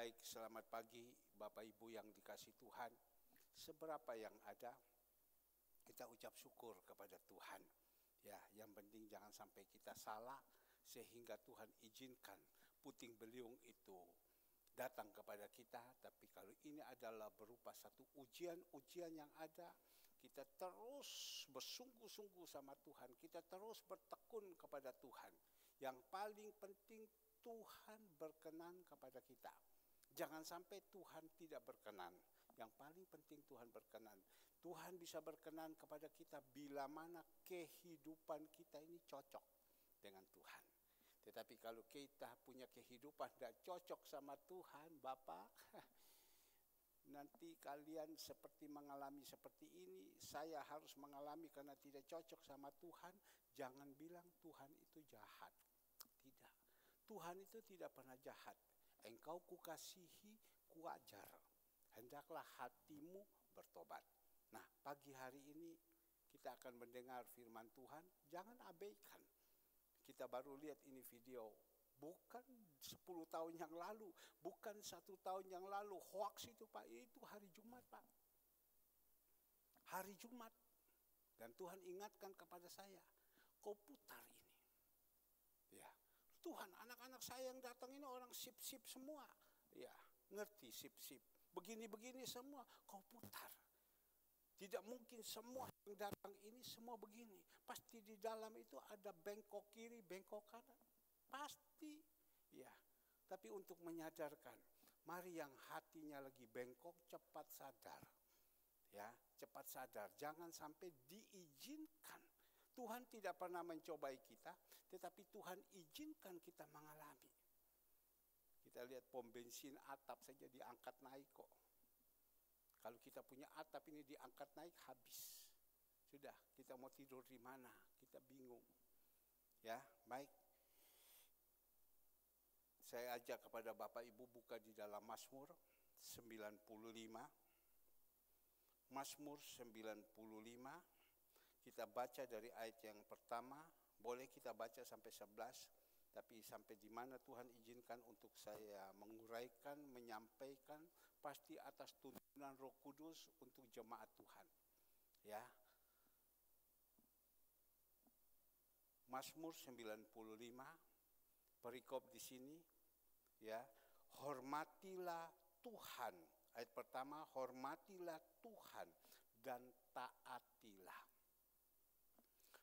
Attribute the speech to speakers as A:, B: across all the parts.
A: Baik, selamat pagi Bapak Ibu yang dikasih Tuhan. Seberapa yang ada, kita ucap syukur kepada Tuhan. Ya, yang penting jangan sampai kita salah sehingga Tuhan izinkan puting beliung itu datang kepada kita. Tapi kalau ini adalah berupa satu ujian yang ada, kita terus bersungguh-sungguh sama Tuhan. Kita terus bertekun kepada Tuhan. Yang paling penting Tuhan berkenan kepada kita. Jangan sampai Tuhan tidak berkenan. Yang paling penting Tuhan berkenan. Tuhan bisa berkenan kepada kita bila mana kehidupan kita ini cocok dengan Tuhan. Tetapi kalau kita punya kehidupan tidak cocok sama Tuhan, Bapak, nanti kalian seperti mengalami seperti ini. Saya harus mengalami karena tidak cocok sama Tuhan. Jangan bilang Tuhan itu jahat. Tidak. Tuhan itu tidak pernah jahat. Engkau kukasihi, kuajar. Hendaklah hatimu bertobat. Nah, pagi hari ini kita akan mendengar firman Tuhan. Jangan abaikan. Kita baru lihat ini video. Bukan 10 tahun yang lalu. Bukan 1 tahun yang lalu. Hoax itu Pak. Itu hari Jumat Pak. Hari Jumat. Dan Tuhan ingatkan kepada saya. Kau putar ini. Ya. Tuhan, anak-anak saya yang datang ini orang sip-sip semua. Ya, ngerti sip-sip. Begini-begini semua, kau putar. Tidak mungkin semua yang datang ini semua begini. Pasti di dalam itu ada bengkok kiri, bengkok kanan. Pasti. Ya, tapi untuk menyadarkan, mari yang hatinya lagi bengkok cepat sadar. Ya, cepat sadar. Jangan sampai diizinkan. Tuhan tidak pernah mencobai kita, tetapi Tuhan izinkan kita mengalami. Kita lihat pom bensin atap saja diangkat naik kok. Kalau kita punya atap ini diangkat naik habis. Sudah, kita mau tidur di mana? Kita bingung. Ya, baik. Saya ajak kepada Bapak Ibu buka di dalam Mazmur 95. Mazmur 95. Kita baca dari ayat yang pertama, boleh kita baca sampai 11, tapi sampai di mana Tuhan izinkan untuk saya menguraikan, menyampaikan, pasti atas tuntunan Roh Kudus untuk jemaat Tuhan. Ya. Mazmur 95, perikop di sini, ya. Hormatilah Tuhan. Ayat pertama, hormatilah Tuhan dan taatilah.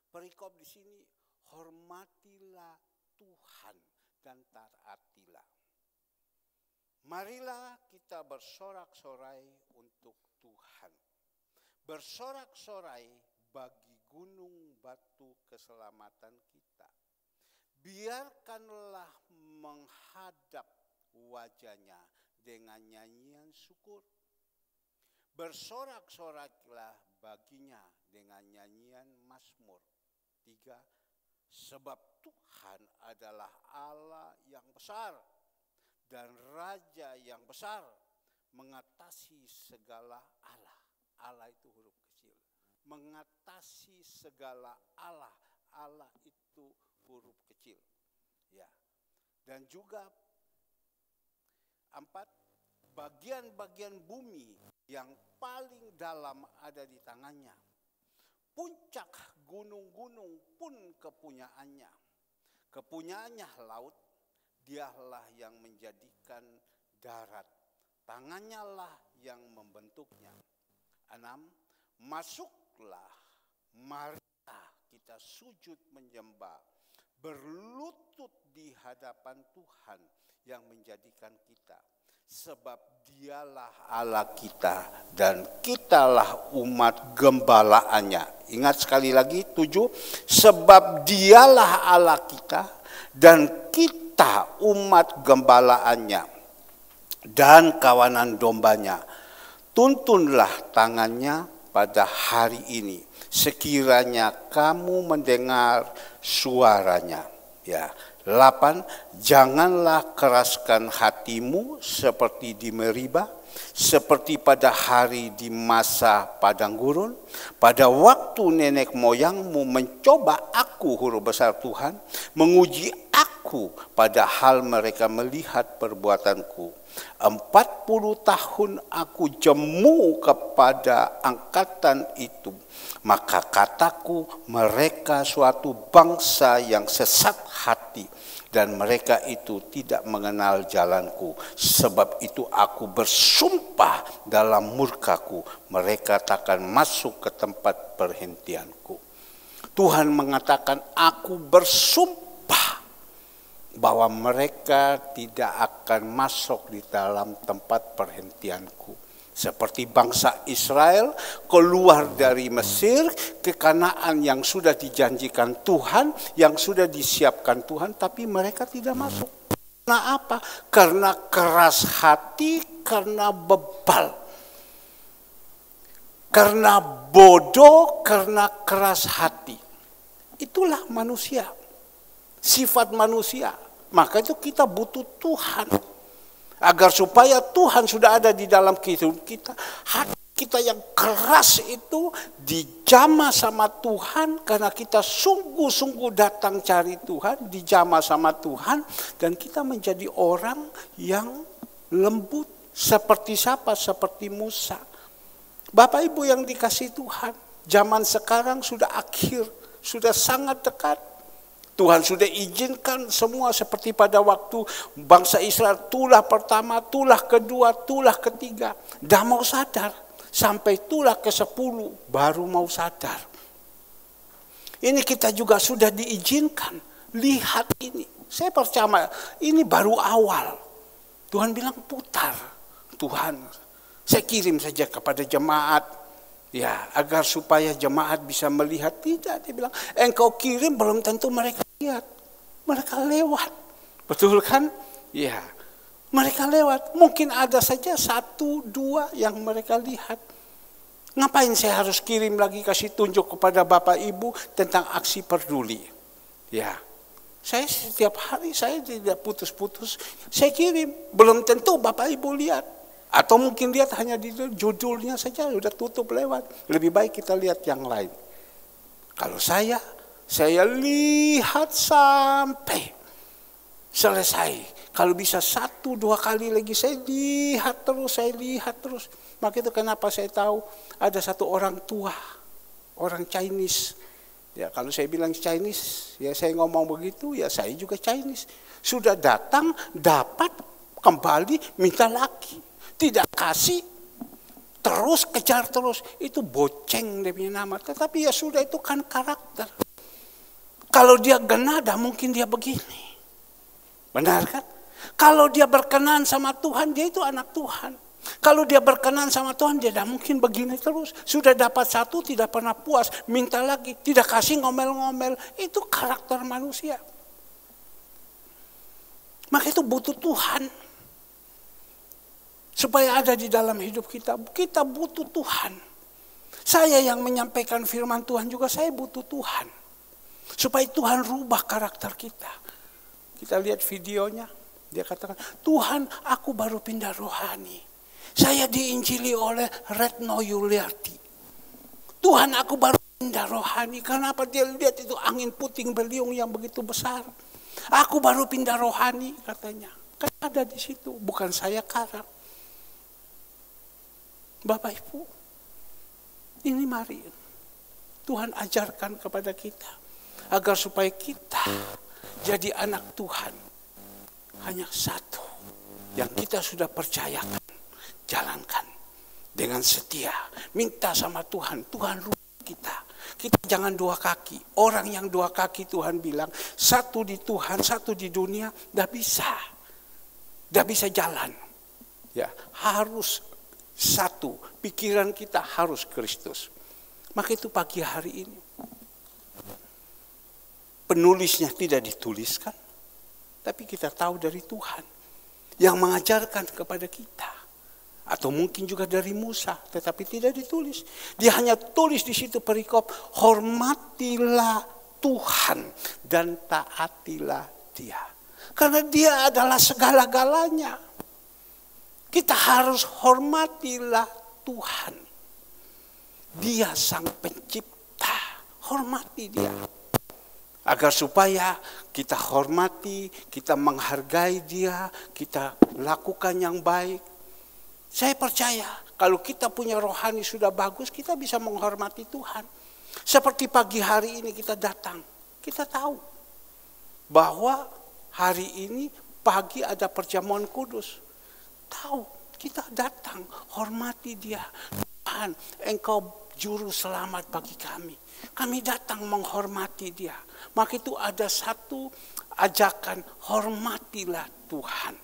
A: Perikop di sini, hormatilah Tuhan dan taatilah. Marilah kita bersorak-sorai untuk Tuhan. Bersorak-sorai bagi gunung batu keselamatan kita. Biarkanlah menghadap wajahnya dengan nyanyian syukur. Bersorak-soraklah baginya dengan nyanyian mazmur. 3. Sebab Tuhan adalah Allah yang besar dan Raja yang besar mengatasi segala Allah. Allah itu huruf kecil. Mengatasi segala Allah. Allah itu huruf kecil. Ya. Dan juga 4. Bagian-bagian bumi yang paling dalam ada di tangannya. Puncak gunung-gunung pun kepunyaannya. Kepunyaannya laut, dialah yang menjadikan darat. Tangannya lah yang membentuknya. 6. Masuklah, marilah kita sujud menyembah. Berlutut di hadapan Tuhan yang menjadikan kita. Sebab dialah Allah kita dan kitalah umat gembalaannya. Ingat sekali lagi 7. Sebab dialah Allah kita dan kita umat gembalaannya dan kawanan dombanya. Tuntunlah tangannya pada hari ini. Sekiranya kamu mendengar suaranya. Ya. 8. Janganlah keraskan hatimu seperti di Meribah, seperti pada hari di masa padang gurun, pada waktu nenek moyangmu mencoba aku, huruf besar Tuhan, menguji aku, padahal mereka melihat perbuatanku. 40 tahun aku jemu kepada angkatan itu, maka kataku mereka suatu bangsa yang sesat hati, dan mereka itu tidak mengenal jalanku. Sebab itu aku bersumpah dalam murkaku, mereka takkan masuk ke tempat perhentianku. Tuhan mengatakan, aku bersumpah bahwa mereka tidak akan masuk di dalam tempat perhentianku. Seperti bangsa Israel keluar dari Mesir ke Kanaan yang sudah dijanjikan Tuhan, yang sudah disiapkan Tuhan, tapi mereka tidak masuk. Karena apa? Karena keras hati, karena bebal, karena bodoh, karena keras hati. Itulah manusia, sifat manusia. Maka itu kita butuh Tuhan. Agar supaya Tuhan sudah ada di dalam kehidupan kita, hati kita yang keras itu dijamah sama Tuhan, karena kita sungguh-sungguh datang cari Tuhan, dijamah sama Tuhan, dan kita menjadi orang yang lembut. Seperti siapa? Seperti Musa. Bapak Ibu yang dikasih Tuhan, zaman sekarang sudah akhir, sudah sangat dekat. Tuhan sudah izinkan semua seperti pada waktu bangsa Israel, tulah pertama, tulah kedua, tulah ketiga. Dah mau sadar, sampai tulah ke-10 baru mau sadar. Ini kita juga sudah diizinkan. Lihat ini, saya percaya ini baru awal. Tuhan bilang putar. Tuhan, saya kirim saja kepada jemaat. Ya, agar supaya jemaat bisa melihat. Tidak, dia bilang, engkau kirim belum tentu mereka lihat. Mereka lewat. Betul kan? Ya, mereka lewat. Mungkin ada saja 1, 2 yang mereka lihat. Ngapain saya harus kirim lagi, kasih tunjuk kepada Bapak Ibu tentang aksi peduli? Ya, saya setiap hari, saya tidak putus-putus, saya kirim. Belum tentu Bapak Ibu lihat. Atau mungkin lihat hanya di judulnya saja, sudah tutup lewat. Lebih baik kita lihat yang lain. Kalau saya lihat sampai selesai. Kalau bisa 1, 2 kali lagi, saya lihat terus. Maka itu kenapa saya tahu ada satu orang tua, orang Chinese. Ya, kalau saya bilang Chinese, ya saya ngomong begitu, ya saya juga Chinese. Sudah datang, dapat, kembali, minta lagi. Tidak kasih, terus kejar terus. Itu boceng dia punya nama. Tetapi ya sudah, itu kan karakter. Kalau dia genada mungkin dia begini. Benar kan? Kalau dia berkenan sama Tuhan, dia itu anak Tuhan. Kalau dia berkenan sama Tuhan, dia tidak mungkin begini terus. Sudah dapat 1, tidak pernah puas, minta lagi. Tidak kasih, ngomel-ngomel. Itu karakter manusia. Maka itu butuh Tuhan. Supaya ada di dalam hidup kita. Kita butuh Tuhan. Saya yang menyampaikan firman Tuhan juga, saya butuh Tuhan. Supaya Tuhan rubah karakter kita. Kita lihat videonya. Dia katakan, Tuhan, aku baru pindah rohani. Saya diinjili oleh Retno Yuliarti. Tuhan, aku baru pindah rohani. Kenapa? Dia lihat itu angin puting beliung yang begitu besar. Aku baru pindah rohani, katanya. Kan ada di situ. Bukan saya karang. Bapak Ibu, ini mari Tuhan ajarkan kepada kita, agar supaya kita jadi anak Tuhan. Hanya satu yang kita sudah percayakan, jalankan dengan setia. Minta sama Tuhan, Tuhan rubah kita. Kita jangan 2 kaki. Orang yang 2 kaki Tuhan bilang, 1 di Tuhan, 1 di dunia, tidak bisa jalan. Ya, harus 1, pikiran kita harus Kristus. Maka itu pagi hari ini, penulisnya tidak dituliskan, tapi kita tahu dari Tuhan yang mengajarkan kepada kita. Atau mungkin juga dari Musa, tetapi tidak ditulis. Dia hanya tulis di situ perikop, hormatilah Tuhan dan taatilah Dia. Karena Dia adalah segala-galanya. Kita harus hormatilah Tuhan. Dia sang pencipta. Hormati Dia. Agar supaya kita hormati, kita menghargai dia, kita lakukan yang baik. Saya percaya kalau kita punya rohani sudah bagus, kita bisa menghormati Tuhan. Seperti pagi hari ini kita datang, kita tahu bahwa hari ini pagi ada perjamuan kudus. Tahu, kita datang, hormati dia. Tuhan, Engkau juru selamat bagi kami. Kami datang menghormati dia. Maka itu ada satu ajakan, hormatilah Tuhan.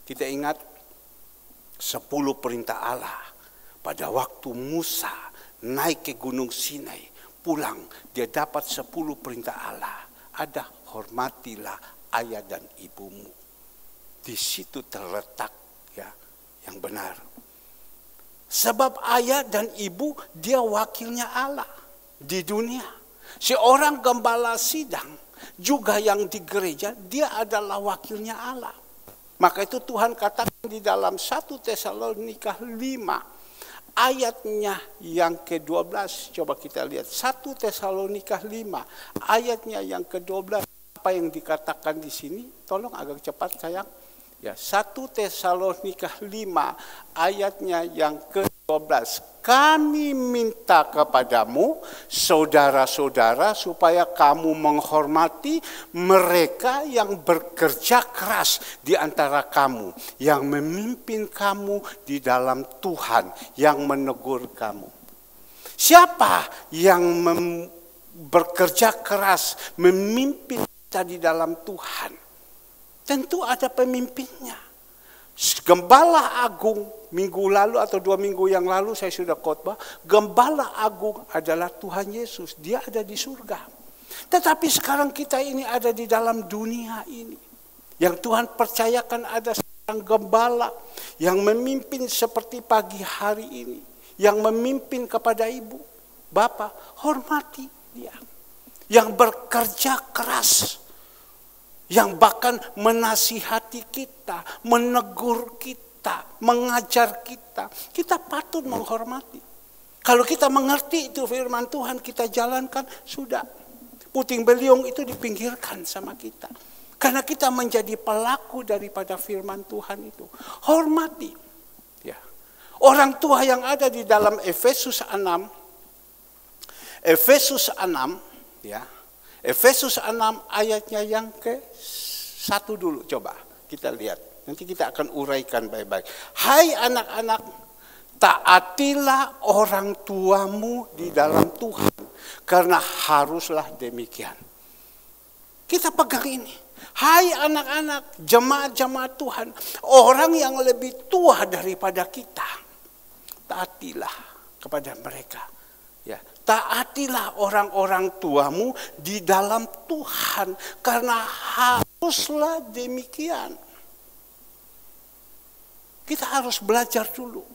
A: Kita ingat 10 perintah Allah pada waktu Musa naik ke Gunung Sinai, pulang dia dapat 10 perintah Allah. Ada hormatilah ayah dan ibumu. Di situ terletak ya yang benar. Sebab ayah dan ibu dia wakilnya Allah di dunia. Seorang gembala sidang juga yang di gereja dia adalah wakilnya Allah. Maka itu Tuhan katakan di dalam 1 Tesalonika 5 ayatnya yang ke-12. Coba kita lihat 1 Tesalonika 5 ayatnya yang ke-12. Apa yang dikatakan di sini? Tolong agak cepat sayang. Ya, 1 Tesalonika 5 ayatnya yang ke-12. Kami minta kepadamu, saudara-saudara, supaya kamu menghormati mereka yang bekerja keras di antara kamu, yang memimpin kamu di dalam Tuhan, yang menegur kamu. Siapa yang bekerja keras, memimpin kita di dalam Tuhan? Tentu ada pemimpinnya. Gembala Agung minggu lalu atau 2 minggu yang lalu saya sudah khotbah. Gembala Agung adalah Tuhan Yesus. Dia ada di surga. Tetapi sekarang kita ini ada di dalam dunia ini. Yang Tuhan percayakan ada seorang gembala yang memimpin seperti pagi hari ini. Yang memimpin kepada ibu, bapak, hormati dia. Yang bekerja keras. Yang bahkan menasihati kita, menegur kita, mengajar kita. Kita patut menghormati. Kalau kita mengerti itu firman Tuhan, kita jalankan, sudah. Puting beliung itu dipinggirkan sama kita. Karena kita menjadi pelaku daripada firman Tuhan itu. Hormati. Ya. Orang tua yang ada di dalam Efesus 6, ya. Efesus 6 ayatnya yang ke-1 dulu, coba kita lihat. Nanti kita akan uraikan baik-baik. Hai anak-anak, taatilah orang tuamu di dalam Tuhan, karena haruslah demikian. Kita pegang ini. Hai anak-anak, jemaat-jemaat Tuhan, orang yang lebih tua daripada kita, taatilah kepada mereka. Ya, taatilah orang-orang tuamu di dalam Tuhan, karena haruslah demikian. Kita harus belajar dulu.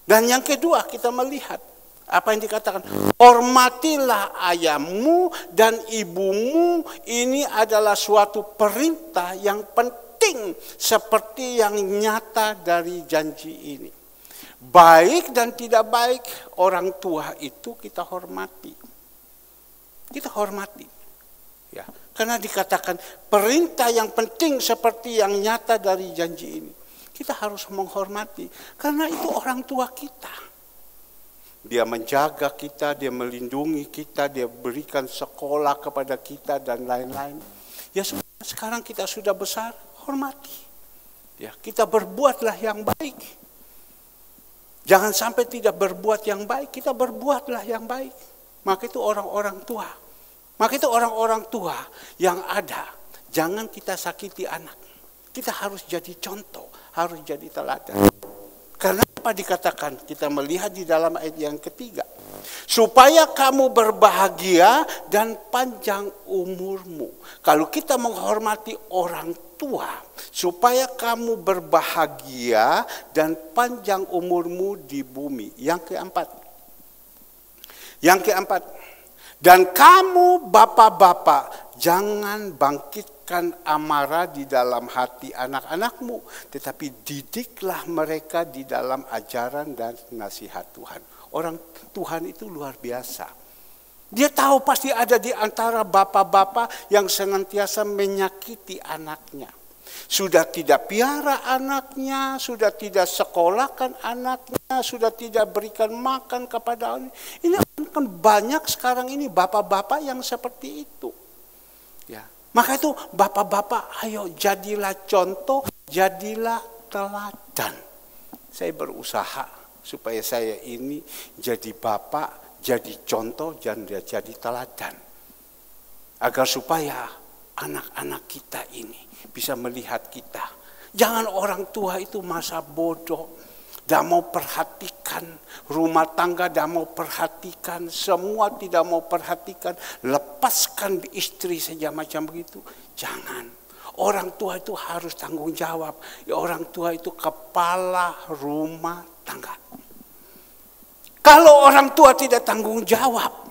A: Dan yang kedua kita melihat apa yang dikatakan, hormatilah ayahmu dan ibumu. Ini adalah suatu perintah yang penting seperti yang nyata dari janji ini. Baik dan tidak baik orang tua itu kita hormati. Kita hormati. Ya, karena dikatakan perintah yang penting seperti yang nyata dari janji ini. Kita harus menghormati karena itu orang tua kita. Dia menjaga kita, dia melindungi kita, dia berikan sekolah kepada kita dan lain-lain. Ya sekarang kita sudah besar, hormati. Ya, kita berbuatlah yang baik. Jangan sampai tidak berbuat yang baik, kita berbuatlah yang baik. Maka itu orang-orang tua. Maka itu orang-orang tua yang ada. Jangan kita sakiti anak. Kita harus jadi contoh, harus jadi teladan. Karena apa dikatakan? Kita melihat di dalam ayat yang ketiga. Supaya kamu berbahagia dan panjang umurmu. Kalau kita menghormati orang tua, supaya kamu berbahagia dan panjang umurmu di bumi. Yang keempat, dan kamu bapak-bapak, jangan bangkitkan amarah di dalam hati anak-anakmu, tetapi didiklah mereka di dalam ajaran dan nasihat Tuhan. Orang Tuhan itu luar biasa. Dia tahu pasti ada di antara bapak-bapak yang senantiasa menyakiti anaknya. Sudah tidak piara anaknya, sudah tidak sekolahkan anaknya, sudah tidak berikan makan kepada anaknya. Ini kan banyak sekarang ini bapak-bapak yang seperti itu. Ya, maka itu bapak-bapak, ayo jadilah contoh, jadilah teladan. Saya berusaha supaya saya ini jadi bapak, jadi contoh, dan jadi teladan. Agar supaya anak-anak kita ini bisa melihat kita. Jangan orang tua itu masa bodoh, tidak mau perhatikan rumah tangga, tidak mau perhatikan semua, tidak mau perhatikan, lepaskan istri saja macam begitu. Jangan. Orang tua itu harus tanggung jawab. Ya, orang tua itu kepala rumah tangga. Kalau orang tua tidak tanggung jawab,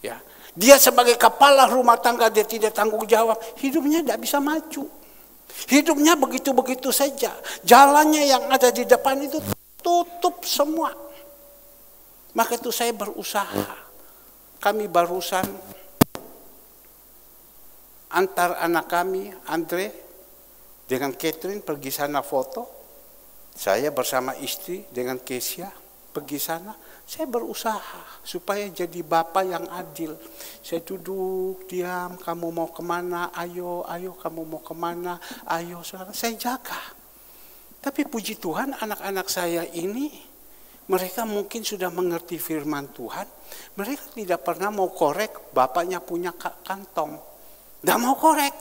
A: ya, dia sebagai kepala rumah tangga dia tidak tanggung jawab, hidupnya tidak bisa maju. Hidupnya begitu-begitu saja. Jalannya yang ada di depan itu tutup semua. Maka itu saya berusaha. Kami barusan antar anak kami, Andre, dengan Catherine pergi sana foto. Saya bersama istri dengan Kesia pergi sana. Saya berusaha supaya jadi bapak yang adil. Saya duduk diam, kamu mau kemana? Ayo, kamu mau kemana? Ayo, saudara. Saya jaga. Tapi puji Tuhan, anak-anak saya ini, mereka mungkin sudah mengerti firman Tuhan. Mereka tidak pernah mau korek bapaknya punya kantong. Tidak mau korek.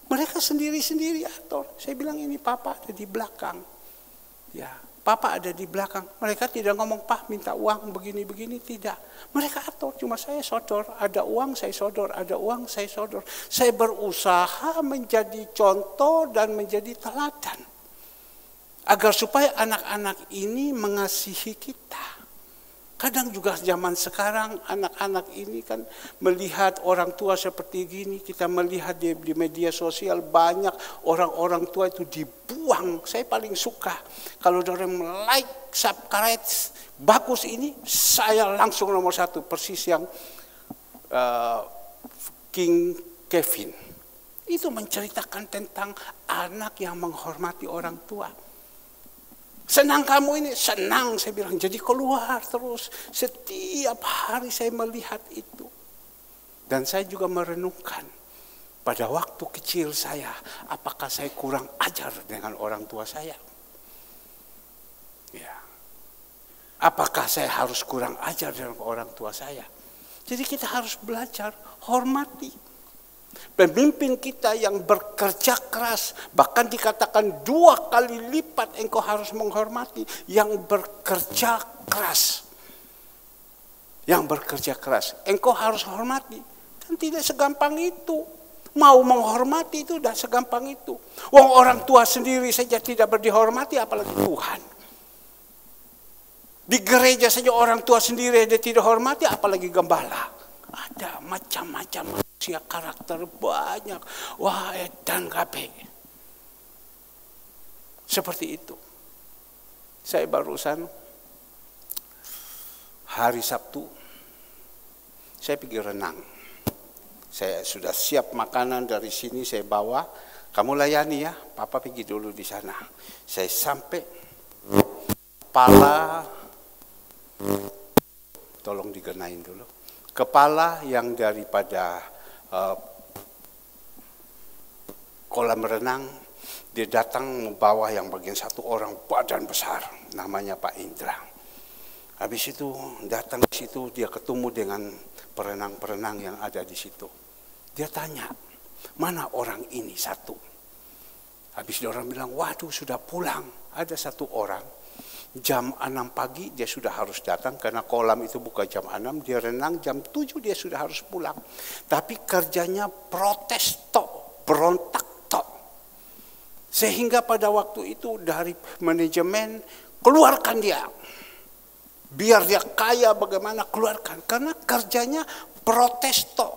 A: Mereka sendiri-sendiri atur. Saya bilang ini papa ada di belakang. Ya. Papa ada di belakang. Mereka tidak ngomong, Pak minta uang begini-begini. Tidak. Mereka atur. Cuma saya sodor. Ada uang saya sodor. Ada uang saya sodor. Saya berusaha menjadi contoh dan menjadi teladan. Agar supaya anak-anak ini mengasihi kita. Kadang juga zaman sekarang anak-anak ini kan melihat orang tua seperti gini. Kita melihat di media sosial banyak orang-orang tua itu dibuang. Saya paling suka kalau orang like, subscribe, bagus ini, saya langsung nomor 1. Persis yang King Kevin. Itu menceritakan tentang anak yang menghormati orang tua. Senang kamu ini, senang saya bilang. Jadi keluar terus. Setiap hari saya melihat itu. Dan saya juga merenungkan. Pada waktu kecil saya, apakah saya kurang ajar dengan orang tua saya? Ya. Apakah saya harus kurang ajar dengan orang tua saya? Jadi kita harus belajar, hormati. Pemimpin kita yang bekerja keras, bahkan dikatakan 2 kali lipat engkau harus menghormati yang bekerja keras. Yang bekerja keras, engkau harus hormati. Dan tidak segampang itu. Mau menghormati itu tidak segampang itu. Wong orang tua sendiri saja tidak dihormati, apalagi Tuhan. Di gereja saja orang tua sendiri dia tidak hormati, apalagi gembala. Ada macam-macam manusia karakter banyak. Wah, edan kabeh. Seperti itu. Saya barusan hari Sabtu, saya pergi renang. Saya sudah siap makanan dari sini saya bawa. Kamu layani ya, papa pergi dulu di sana. Saya sampai kepala, tolong digenain dulu. Kepala yang daripada kolam renang, dia datang membawa yang bagian satu orang badan besar, namanya Pak Indra. Habis itu datang di situ, dia ketemu dengan perenang-perenang yang ada di situ. Dia tanya, mana orang ini satu? Habis dia orang bilang, waduh sudah pulang. Ada satu orang, jam 6 pagi dia sudah harus datang, karena kolam itu buka jam 6, dia renang jam 7 dia sudah harus pulang. Tapi kerjanya protes tok, berontak tok. Sehingga pada waktu itu dari manajemen, keluarkan dia. Biar dia kaya bagaimana, keluarkan. Karena kerjanya protes tok,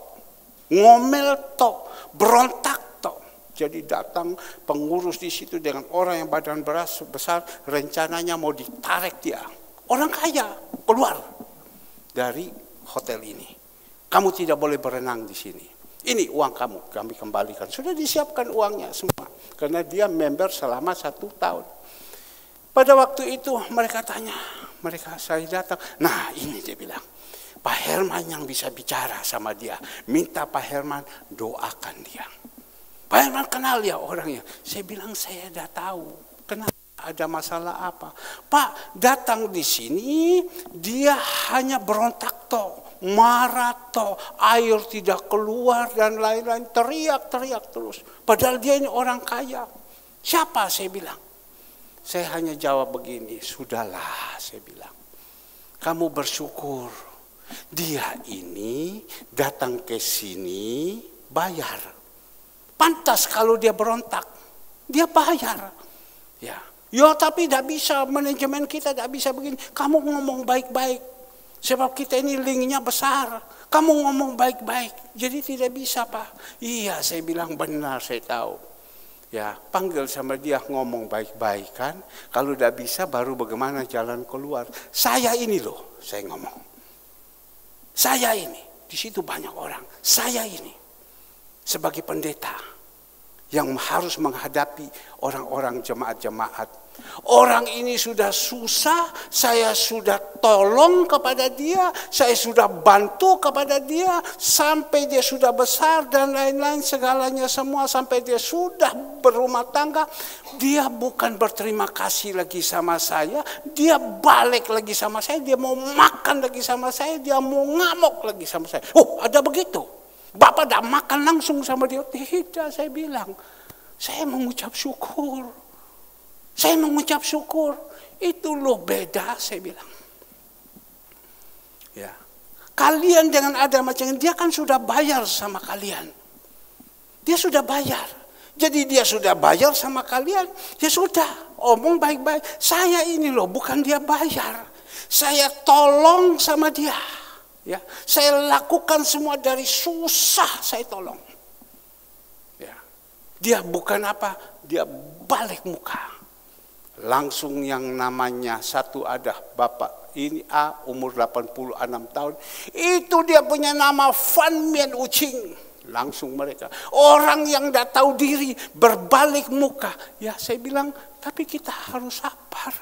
A: ngomel tok, berontak tok. Jadi datang pengurus di situ dengan orang yang badan besar, rencananya mau ditarik dia. Orang kaya keluar dari hotel ini. Kamu tidak boleh berenang di sini. Ini uang kamu, kami kembalikan. Sudah disiapkan uangnya semua. Karena dia member selama 1 tahun. Pada waktu itu mereka tanya, saya datang. Nah ini dia bilang, Pak Herman yang bisa bicara sama dia. Minta Pak Herman doakan dia. Pak Herman kenal ya orangnya. Saya bilang saya tidak tahu. Kenapa? Ada masalah apa? Pak datang di sini, dia hanya berontak toh. Marah toh, air tidak keluar dan lain-lain, teriak-teriak terus. Padahal dia ini orang kaya. Siapa? Saya bilang. Saya hanya jawab begini, sudahlah saya bilang. Kamu bersyukur, dia ini datang ke sini bayar. Pantas kalau dia berontak, dia bayar. Ya, tapi tidak bisa, manajemen kita tidak bisa begini. Kamu ngomong baik-baik. Sebab kita ini linknya besar. Kamu ngomong baik-baik. Jadi tidak bisa Pak. Iya saya bilang benar saya tahu. Ya panggil sama dia ngomong baik-baik kan. Kalau tidak bisa baru bagaimana jalan keluar. Saya ini loh saya ngomong. Saya ini. Di situ banyak orang. Saya ini. Sebagai pendeta. Yang harus menghadapi orang-orang jemaat-jemaat. Orang ini sudah susah, saya sudah tolong kepada dia, saya sudah bantu kepada dia, sampai dia sudah besar dan lain-lain segalanya semua, sampai dia sudah berumah tangga. Dia bukan berterima kasih lagi sama saya, dia balik lagi sama saya, dia mau makan lagi sama saya, dia mau ngamuk lagi sama saya. Oh ada begitu, Bapak tidak makan langsung sama dia? Tidak, saya bilang, saya mengucap syukur. Saya mengucap syukur, itu loh beda saya bilang. Ya, kalian dengan ada macam dia kan sudah bayar sama kalian. Dia sudah bayar. Jadi dia sudah bayar sama kalian, ya sudah omong baik-baik. Saya ini loh bukan dia bayar. Saya tolong sama dia. Ya, saya lakukan semua dari susah saya tolong. Ya, dia bukan apa, dia balik muka. Langsung yang namanya satu ada Bapak ini A umur 86 tahun. Itu dia punya nama Van Mien Ucing. Langsung mereka. Orang yang tidak tahu diri berbalik muka. Ya saya bilang tapi kita harus sabar.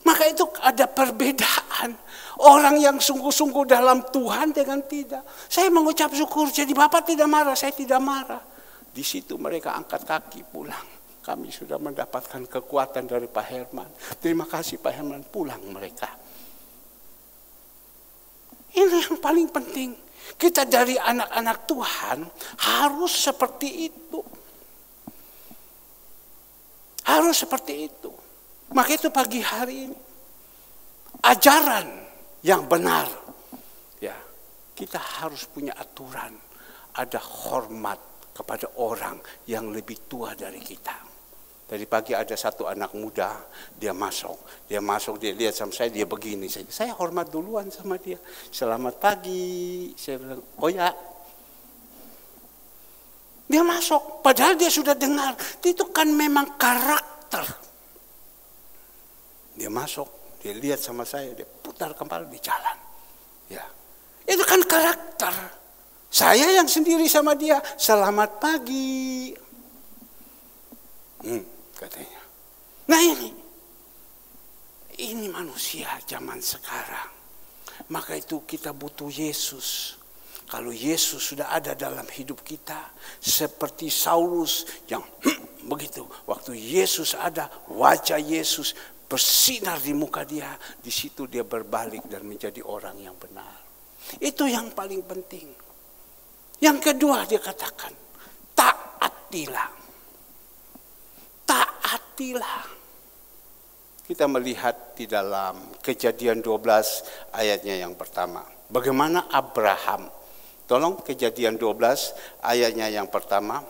A: Maka itu ada perbedaan. Orang yang sungguh-sungguh dalam Tuhan dengan tidak. Saya mengucap syukur. Jadi Bapak tidak marah, saya tidak marah. Di situ mereka angkat kaki pulang. Kami sudah mendapatkan kekuatan dari Pak Herman. Terima kasih Pak Herman, pulang mereka. Ini yang paling penting. Kita dari anak-anak Tuhan harus seperti itu. Harus seperti itu. Maka itu pagi hari ini. Ajaran yang benar. Ya, kita harus punya aturan. Ada hormat kepada orang yang lebih tua dari kita. Tadi pagi ada satu anak muda, dia masuk, dia lihat sama saya, dia begini. Saya hormat duluan sama dia. Selamat pagi, saya bilang, oh ya. Dia masuk, padahal dia sudah dengar. Itu kan memang karakter. Dia masuk, dia lihat sama saya, dia putar kepala di jalan. Ya, itu kan karakter. Saya yang sendiri sama dia, selamat pagi. Katanya. Nah ini manusia zaman sekarang. Maka itu kita butuh Yesus. Kalau Yesus sudah ada dalam hidup kita, seperti Saulus yang begitu. Waktu Yesus ada, wajah Yesus bersinar di muka dia. Di situ dia berbalik dan menjadi orang yang benar. Itu yang paling penting. Yang kedua dia katakan, taatilah. Taatilah. Kita melihat di dalam Kejadian 12 ayatnya yang pertama. Bagaimana Abraham. Tolong Kejadian 12 ayatnya yang pertama.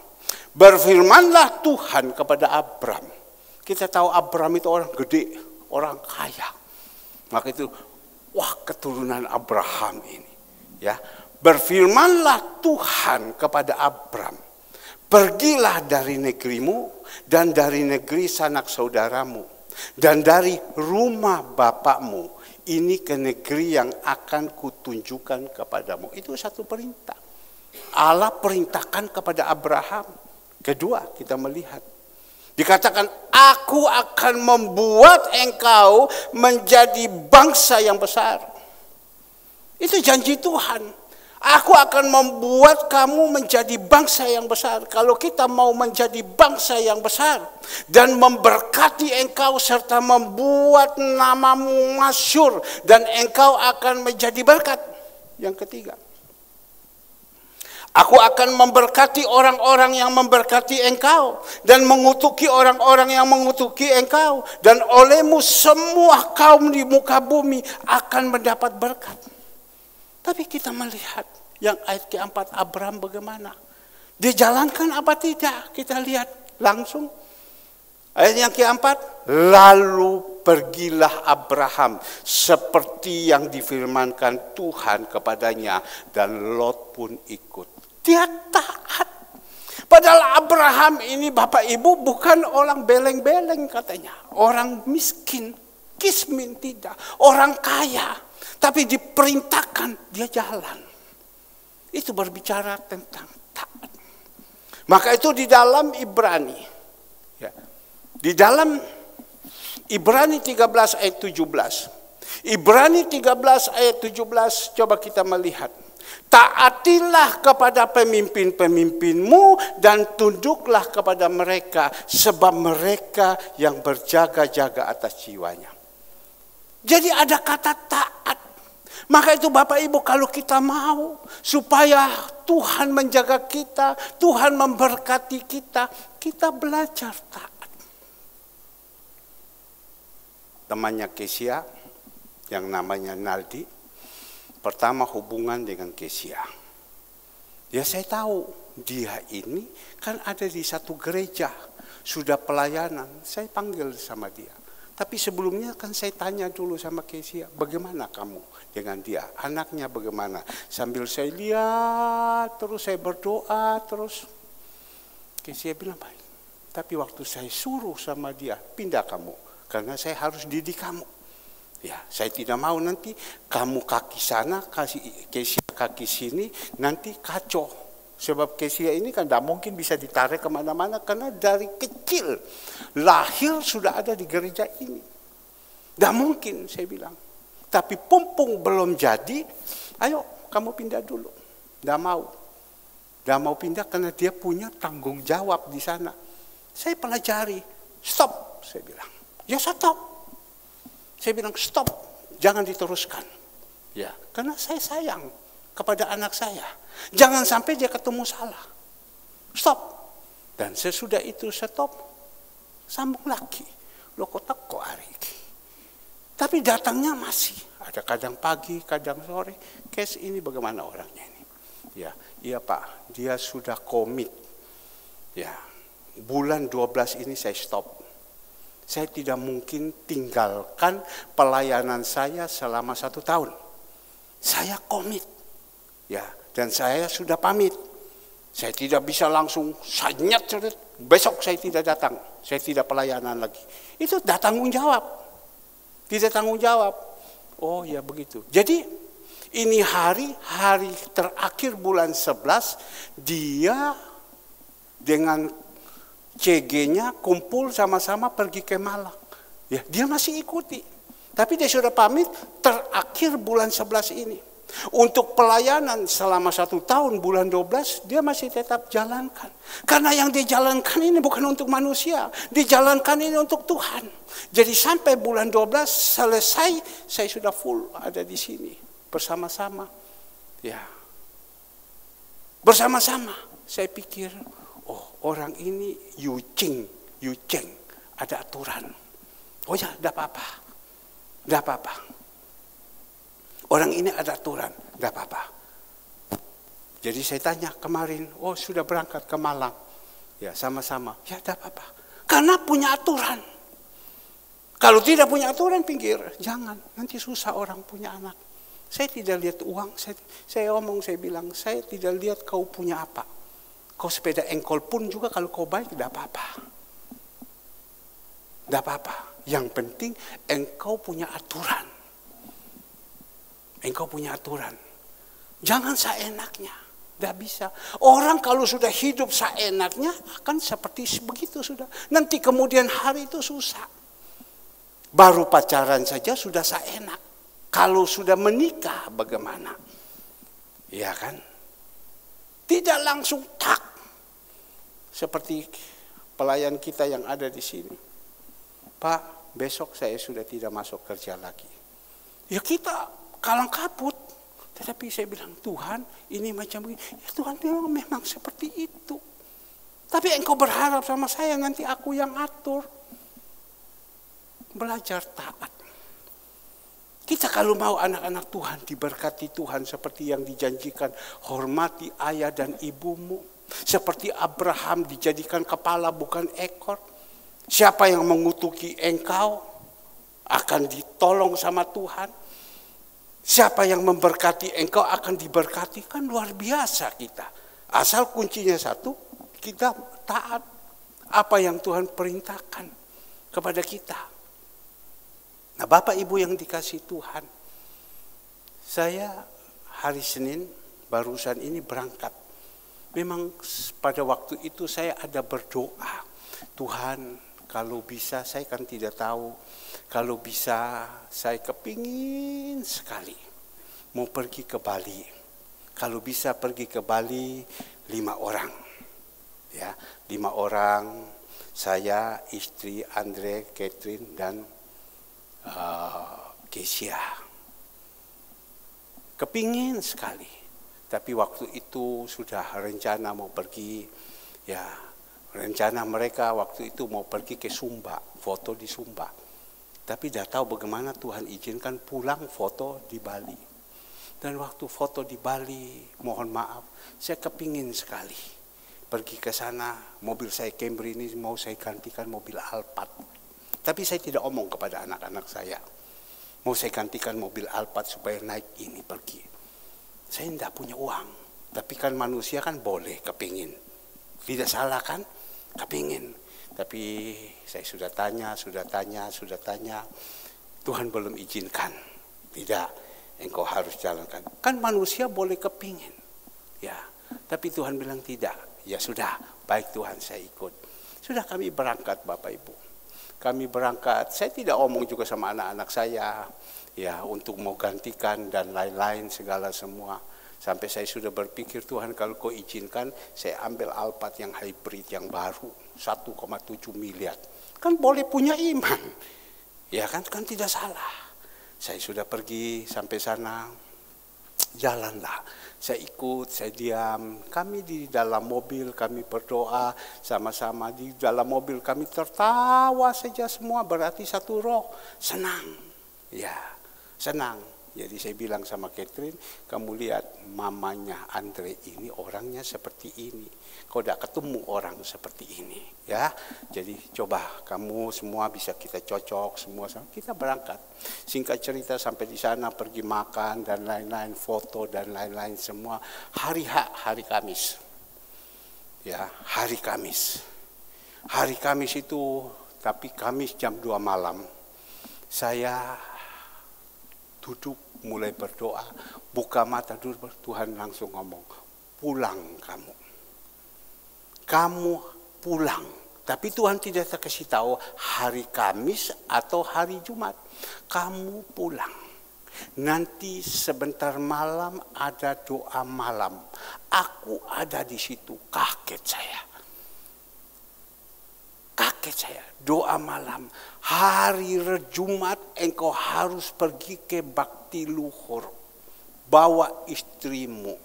A: Berfirmanlah Tuhan kepada Abram. Kita tahu Abram itu orang gede, orang kaya. Maka itu, wah keturunan Abraham ini. Ya, berfirmanlah Tuhan kepada Abram. Pergilah dari negerimu dan dari negeri sanak saudaramu dan dari rumah bapakmu ini ke negeri yang akan kutunjukkan kepadamu. Itu satu perintah. Allah perintahkan kepada Abraham. Kedua, kita melihat. Dikatakan, aku akan membuat engkau menjadi bangsa yang besar. Itu janji Tuhan. Aku akan membuat kamu menjadi bangsa yang besar. Kalau kita mau menjadi bangsa yang besar dan memberkati engkau serta membuat namamu masyhur dan engkau akan menjadi berkat. Yang ketiga, aku akan memberkati orang-orang yang memberkati engkau dan mengutuki orang-orang yang mengutuki engkau, dan olehmu semua kaum di muka bumi akan mendapat berkat. Tapi kita melihat yang ayat keempat, Abraham bagaimana? Dijalankan apa tidak? Kita lihat langsung. Ayat yang keempat, lalu pergilah Abraham seperti yang difirmankan Tuhan kepadanya, dan Lot pun ikut. Dia taat. Padahal Abraham ini Bapak Ibu bukan orang beleng-beleng katanya. Orang miskin, kismin tidak. Orang kaya. Tapi diperintahkan dia jalan. Itu berbicara tentang taat. Maka itu di dalam Ibrani. Ya, di dalam Ibrani 13 ayat 17. Ibrani 13 ayat 17, coba kita melihat. Taatilah kepada pemimpin-pemimpinmu dan tunduklah kepada mereka, sebab mereka yang berjaga-jaga atas jiwanya. Jadi ada kata taat. Maka itu Bapak Ibu, kalau kita mau supaya Tuhan menjaga kita, Tuhan memberkati kita, kita belajar taat. Temannya Kesia yang namanya Naldi, pertama hubungan dengan Kesia. Ya saya tahu dia ini kan ada di satu gereja, sudah pelayanan, saya panggil sama dia. Tapi sebelumnya kan saya tanya dulu sama Kesia, bagaimana kamu dengan dia? Anaknya bagaimana? Sambil saya lihat, terus saya berdoa, terus Kesia bilang baik. Tapi waktu saya suruh sama dia, pindah kamu. Karena saya harus didik kamu. Ya, saya tidak mau nanti kamu kaki sana, Kesia kaki sini, nanti kacau. Sebab Kesia ini kan tidak mungkin bisa ditarik kemana-mana, karena dari kecil lahir sudah ada di gereja ini. Tidak mungkin, saya bilang. Tapi pumpung belum jadi, ayo kamu pindah dulu. Tidak mau. Tidak mau pindah karena dia punya tanggung jawab di sana. Saya pelajari, stop, saya bilang. Ya stop. Saya bilang stop, jangan diteruskan. Ya, karena saya sayang kepada anak saya. Jangan sampai dia ketemu salah. Stop. Dan sesudah itu stop, sambung lagi. Loh kok teko hari ini. Tapi datangnya masih. Ada kadang pagi, kadang sore. Kes ini bagaimana orangnya ini? Ya, iya Pak, dia sudah komit. Ya, bulan 12 ini saya stop. Saya tidak mungkin tinggalkan pelayanan saya selama 1 tahun. Saya komit. Ya, dan saya sudah pamit. Saya tidak bisa langsung sanyat, besok saya tidak datang. Saya tidak pelayanan lagi. Itu tidak tanggung jawab. Tidak tanggung jawab. Oh ya begitu. Jadi ini hari terakhir bulan 11, dia dengan CG-nya kumpul sama-sama pergi ke Malang. Ya, dia masih ikuti. Tapi dia sudah pamit terakhir bulan 11 ini. Untuk pelayanan selama 1 tahun bulan 12 dia masih tetap jalankan. Karena yang dijalankan ini bukan untuk manusia, dijalankan ini untuk Tuhan. Jadi sampai bulan 12 selesai, saya sudah full ada di sini bersama-sama. Ya. Bersama-sama. Saya pikir, oh orang ini yucing, ada aturan. Oh ya, tidak apa-apa. Tidak apa-apa. Orang ini ada aturan, tidak apa-apa. Jadi saya tanya kemarin, oh sudah berangkat ke Malang. Ya sama-sama, ya tidak apa-apa. Karena punya aturan. Kalau tidak punya aturan, pinggir. Jangan, nanti susah orang punya anak. Saya tidak lihat uang, saya omong, saya bilang, saya tidak lihat kau punya apa. Kau sepeda engkol pun juga kalau kau baik, tidak apa-apa. Tidak apa-apa. Yang penting engkau punya aturan. engkau punya aturan. Jangan seenaknya. Tidak bisa. Orang kalau sudah hidup seenaknya akan seperti begitu sudah. Nanti kemudian hari itu susah. Baru pacaran saja sudah seenak. Kalau sudah menikah bagaimana? Iya kan? Tidak langsung tak. Seperti pelayan kita yang ada di sini. Pak, besok saya sudah tidak masuk kerja lagi. Ya kita kalang kabut. Tetapi saya bilang, Tuhan ini macam begini. Ya Tuhan memang seperti itu. Tapi engkau berharap sama saya nanti aku yang atur. Belajar taat. Kita kalau mau anak-anak Tuhan diberkati Tuhan seperti yang dijanjikan. Hormati ayah dan ibumu. Seperti Abraham dijadikan kepala bukan ekor. Siapa yang mengutuki engkau akan ditolong sama Tuhan. Siapa yang memberkati engkau akan diberkati. Kan luar biasa kita. Asal kuncinya satu, kita taat apa yang Tuhan perintahkan kepada kita. Nah Bapak Ibu yang dikasih Tuhan, saya hari Senin barusan ini berangkat. Memang pada waktu itu saya ada berdoa. Tuhan kalau bisa saya kan tidak tahu. Kalau bisa saya kepingin sekali mau pergi ke Bali. Kalau bisa pergi ke Bali 5 orang. Ya, 5 orang, saya, istri, Andre, Catherine dan Kesia. Kepingin sekali. Tapi waktu itu sudah rencana mau pergi, ya rencana mereka waktu itu mau pergi ke Sumba, foto di Sumba. Tapi tidak tahu bagaimana Tuhan izinkan pulang foto di Bali. Dan waktu foto di Bali, mohon maaf, saya kepingin sekali pergi ke sana. Mobil saya Camry ini mau saya gantikan mobil Alphard. Tapi saya tidak omong kepada anak-anak saya. Mau saya gantikan mobil Alphard supaya naik ini pergi. Saya tidak punya uang. Tapi kan manusia kan boleh kepingin. Tidak salah kan? Kepingin. Tapi saya sudah tanya. Tuhan belum izinkan. Tidak, engkau harus jalankan. Kan manusia boleh kepingin. Ya, tapi Tuhan bilang tidak. Ya sudah, baik Tuhan saya ikut. Sudah kami berangkat Bapak Ibu. Kami berangkat, saya tidak omong juga sama anak-anak saya. Ya, untuk mau gantikan dan lain-lain segala semua. Sampai saya sudah berpikir Tuhan kalau kau izinkan saya ambil Alphard yang hybrid yang baru 1,7 miliar. Kan boleh punya iman. Ya kan tidak salah. Saya sudah pergi sampai sana. Jalanlah. Saya ikut, saya diam. Kami di dalam mobil kami berdoa sama-sama di dalam mobil kami tertawa saja semua berarti satu roh. Senang. Ya, senang. Jadi saya bilang sama Catherine, kamu lihat mamanya Andre ini orangnya seperti ini. Kau tidak ketemu orang seperti ini, ya. Jadi coba kamu semua bisa kita cocok semua, kita berangkat. Singkat cerita sampai di sana pergi makan dan lain-lain, foto dan lain-lain semua. Hari Kamis, ya hari Kamis. Hari Kamis itu, tapi Kamis jam 2 malam, saya duduk mulai berdoa, buka mata dulu, Tuhan langsung ngomong, pulang kamu. Kamu pulang. Tapi Tuhan tidak kasih tahu hari Kamis atau hari Jumat. Kamu pulang. Nanti sebentar malam ada doa malam. Aku ada di situ. Kaget saya. Doa malam. Hari Jumat engkau harus pergi ke bakti luhur. Bawa istrimu.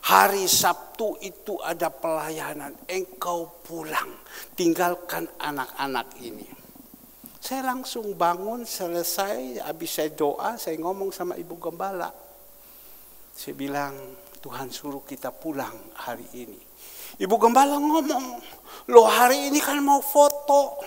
A: Hari Sabtu itu ada pelayanan. Engkau pulang. Tinggalkan anak-anak ini. Saya langsung bangun, selesai. Habis saya doa, saya ngomong sama Ibu Gembala. Saya bilang, Tuhan suruh kita pulang hari ini. Ibu Gembala ngomong, loh hari ini kan mau foto.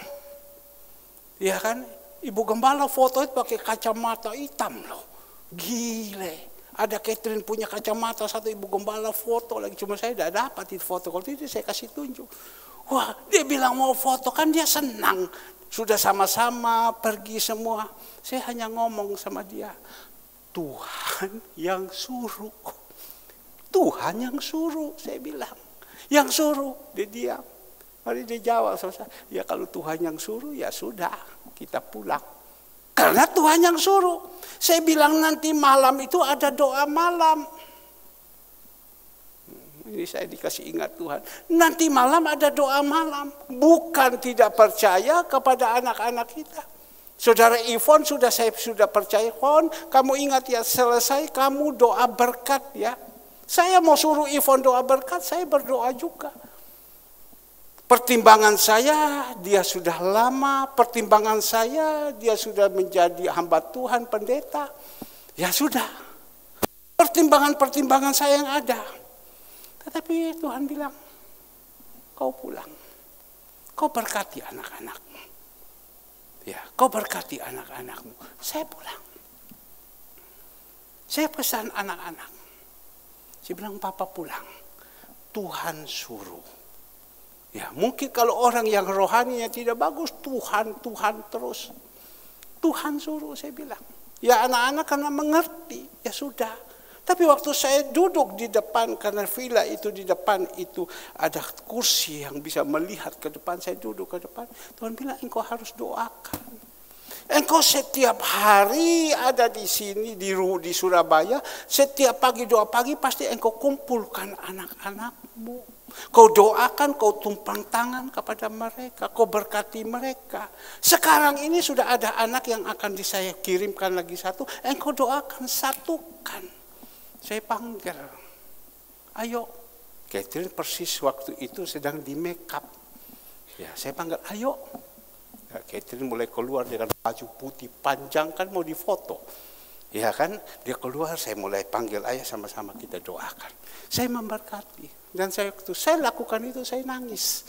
A: Ya kan, Ibu Gembala foto itu pakai kacamata hitam loh. Gile. Ada Catherine punya kacamata satu, Ibu Gembala foto lagi. Cuma saya tidak dapat itu foto. Kalau itu saya kasih tunjuk. Wah, dia bilang mau foto, kan dia senang. Sudah sama-sama pergi semua. Saya hanya ngomong sama dia. Tuhan yang suruh. Tuhan yang suruh, saya bilang. Yang suruh, dia diam. Mari dia jawab sama saya, ya kalau Tuhan yang suruh, ya sudah, kita pulang. Karena Tuhan yang suruh. Saya bilang nanti malam itu ada doa malam. Ini saya dikasih ingat Tuhan. Nanti malam ada doa malam. Bukan tidak percaya kepada anak-anak kita. Saudara Ivon saya sudah percaya, Ivon, kamu ingat ya, selesai kamu doa berkat ya. Saya mau suruh Ivon doa berkat, saya berdoa juga. Pertimbangan saya, dia sudah lama, pertimbangan saya, dia sudah menjadi hamba Tuhan, pendeta. Ya sudah, pertimbangan-pertimbangan saya yang ada. Tetapi Tuhan bilang, kau pulang, kau berkati anak-anakmu. Ya, kau berkati anak-anakmu. Saya pulang. Saya pesan anak-anak. Saya bilang, Papa pulang. Tuhan suruh. Ya, mungkin kalau orang yang rohaninya tidak bagus, Tuhan terus. Tuhan suruh, saya bilang. Ya anak-anak karena mengerti, ya sudah. Tapi waktu saya duduk di depan, karena villa itu di depan itu ada kursi yang bisa melihat ke depan, saya duduk ke depan. Tuhan bilang, engkau harus doakan. Engkau setiap hari ada di sini, di Surabaya, setiap pagi doa pagi pasti engkau kumpulkan anak-anakmu. Kau doakan, kau tumpang tangan kepada mereka, kau berkati mereka. Sekarang ini sudah ada anak yang akan saya kirimkan lagi satu, engkau doakan, satukan. Saya panggil, ayo. Catherine persis waktu itu sedang di make up. Ya, saya panggil, ayo. Ya, Catherine mulai keluar dengan baju putih panjang, kan mau difoto. Ya kan, dia keluar, saya mulai panggil, ayo sama-sama kita doakan. Saya memberkati. Dan saya lakukan itu, saya nangis.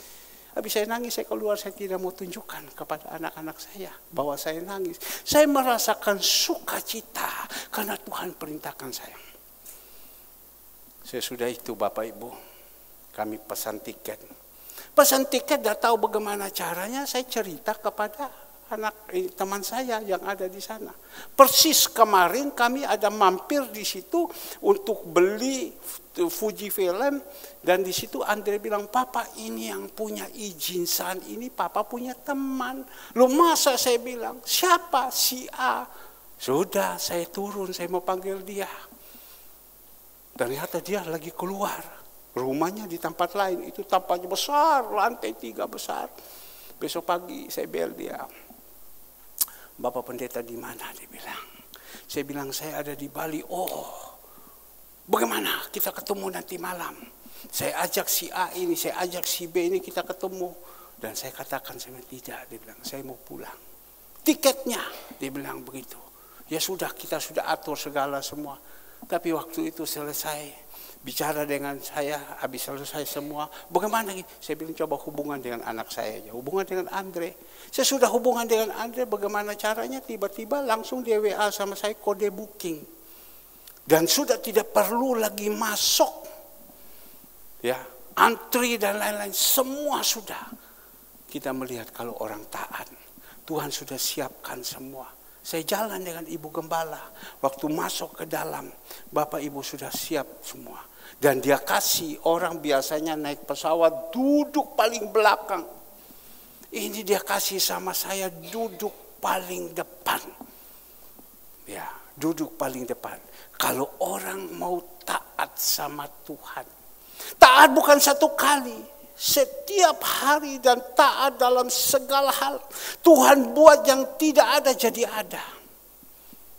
A: Habis saya nangis, saya keluar, saya tidak mau tunjukkan kepada anak-anak saya bahwa saya nangis. Saya merasakan sukacita karena Tuhan perintahkan saya. Sesudah itu Bapak Ibu, kami pesan tiket. Pesan tiket, tidak tahu bagaimana caranya, saya cerita kepada teman saya yang ada di sana. Persis kemarin kami ada mampir di situ untuk beli Fuji Film, dan di situ Andre bilang, Papa ini yang punya izin saat ini, Papa punya teman. Loh masa, saya bilang, siapa? Si A. Sudah, saya turun, saya mau panggil dia. Ternyata dia lagi keluar, rumahnya di tempat lain, itu tampaknya besar, lantai 3 besar. Besok pagi saya bel dia, Bapak pendeta di mana? Dia bilang. Saya bilang, saya ada di Bali. Oh, bagaimana kita ketemu nanti malam? Saya ajak si A ini, saya ajak si B ini, kita ketemu. Dan saya katakan, saya bilang, tidak. Dia bilang, saya mau pulang. Tiketnya, dia bilang begitu. Ya sudah, kita sudah atur segala semua. Tapi waktu itu selesai bicara dengan saya, habis selesai semua, bagaimana? Saya bilang, coba hubungan dengan anak saya aja, hubungan dengan Andre. Saya sudah hubungan dengan Andre, bagaimana caranya? Tiba-tiba langsung dia WA sama saya, kode booking. Dan sudah tidak perlu lagi masuk, ya, antri dan lain-lain, semua sudah. Kita melihat kalau orang taat, Tuhan sudah siapkan semua. Saya jalan dengan Ibu Gembala. Waktu masuk ke dalam, Bapak Ibu sudah siap semua. Dan dia kasih, orang biasanya naik pesawat duduk paling belakang. Ini dia kasih sama saya duduk paling depan. Ya, duduk paling depan. Kalau orang mau taat sama Tuhan. Taat bukan satu kali. Setiap hari dan taat dalam segala hal. Tuhan buat yang tidak ada jadi ada.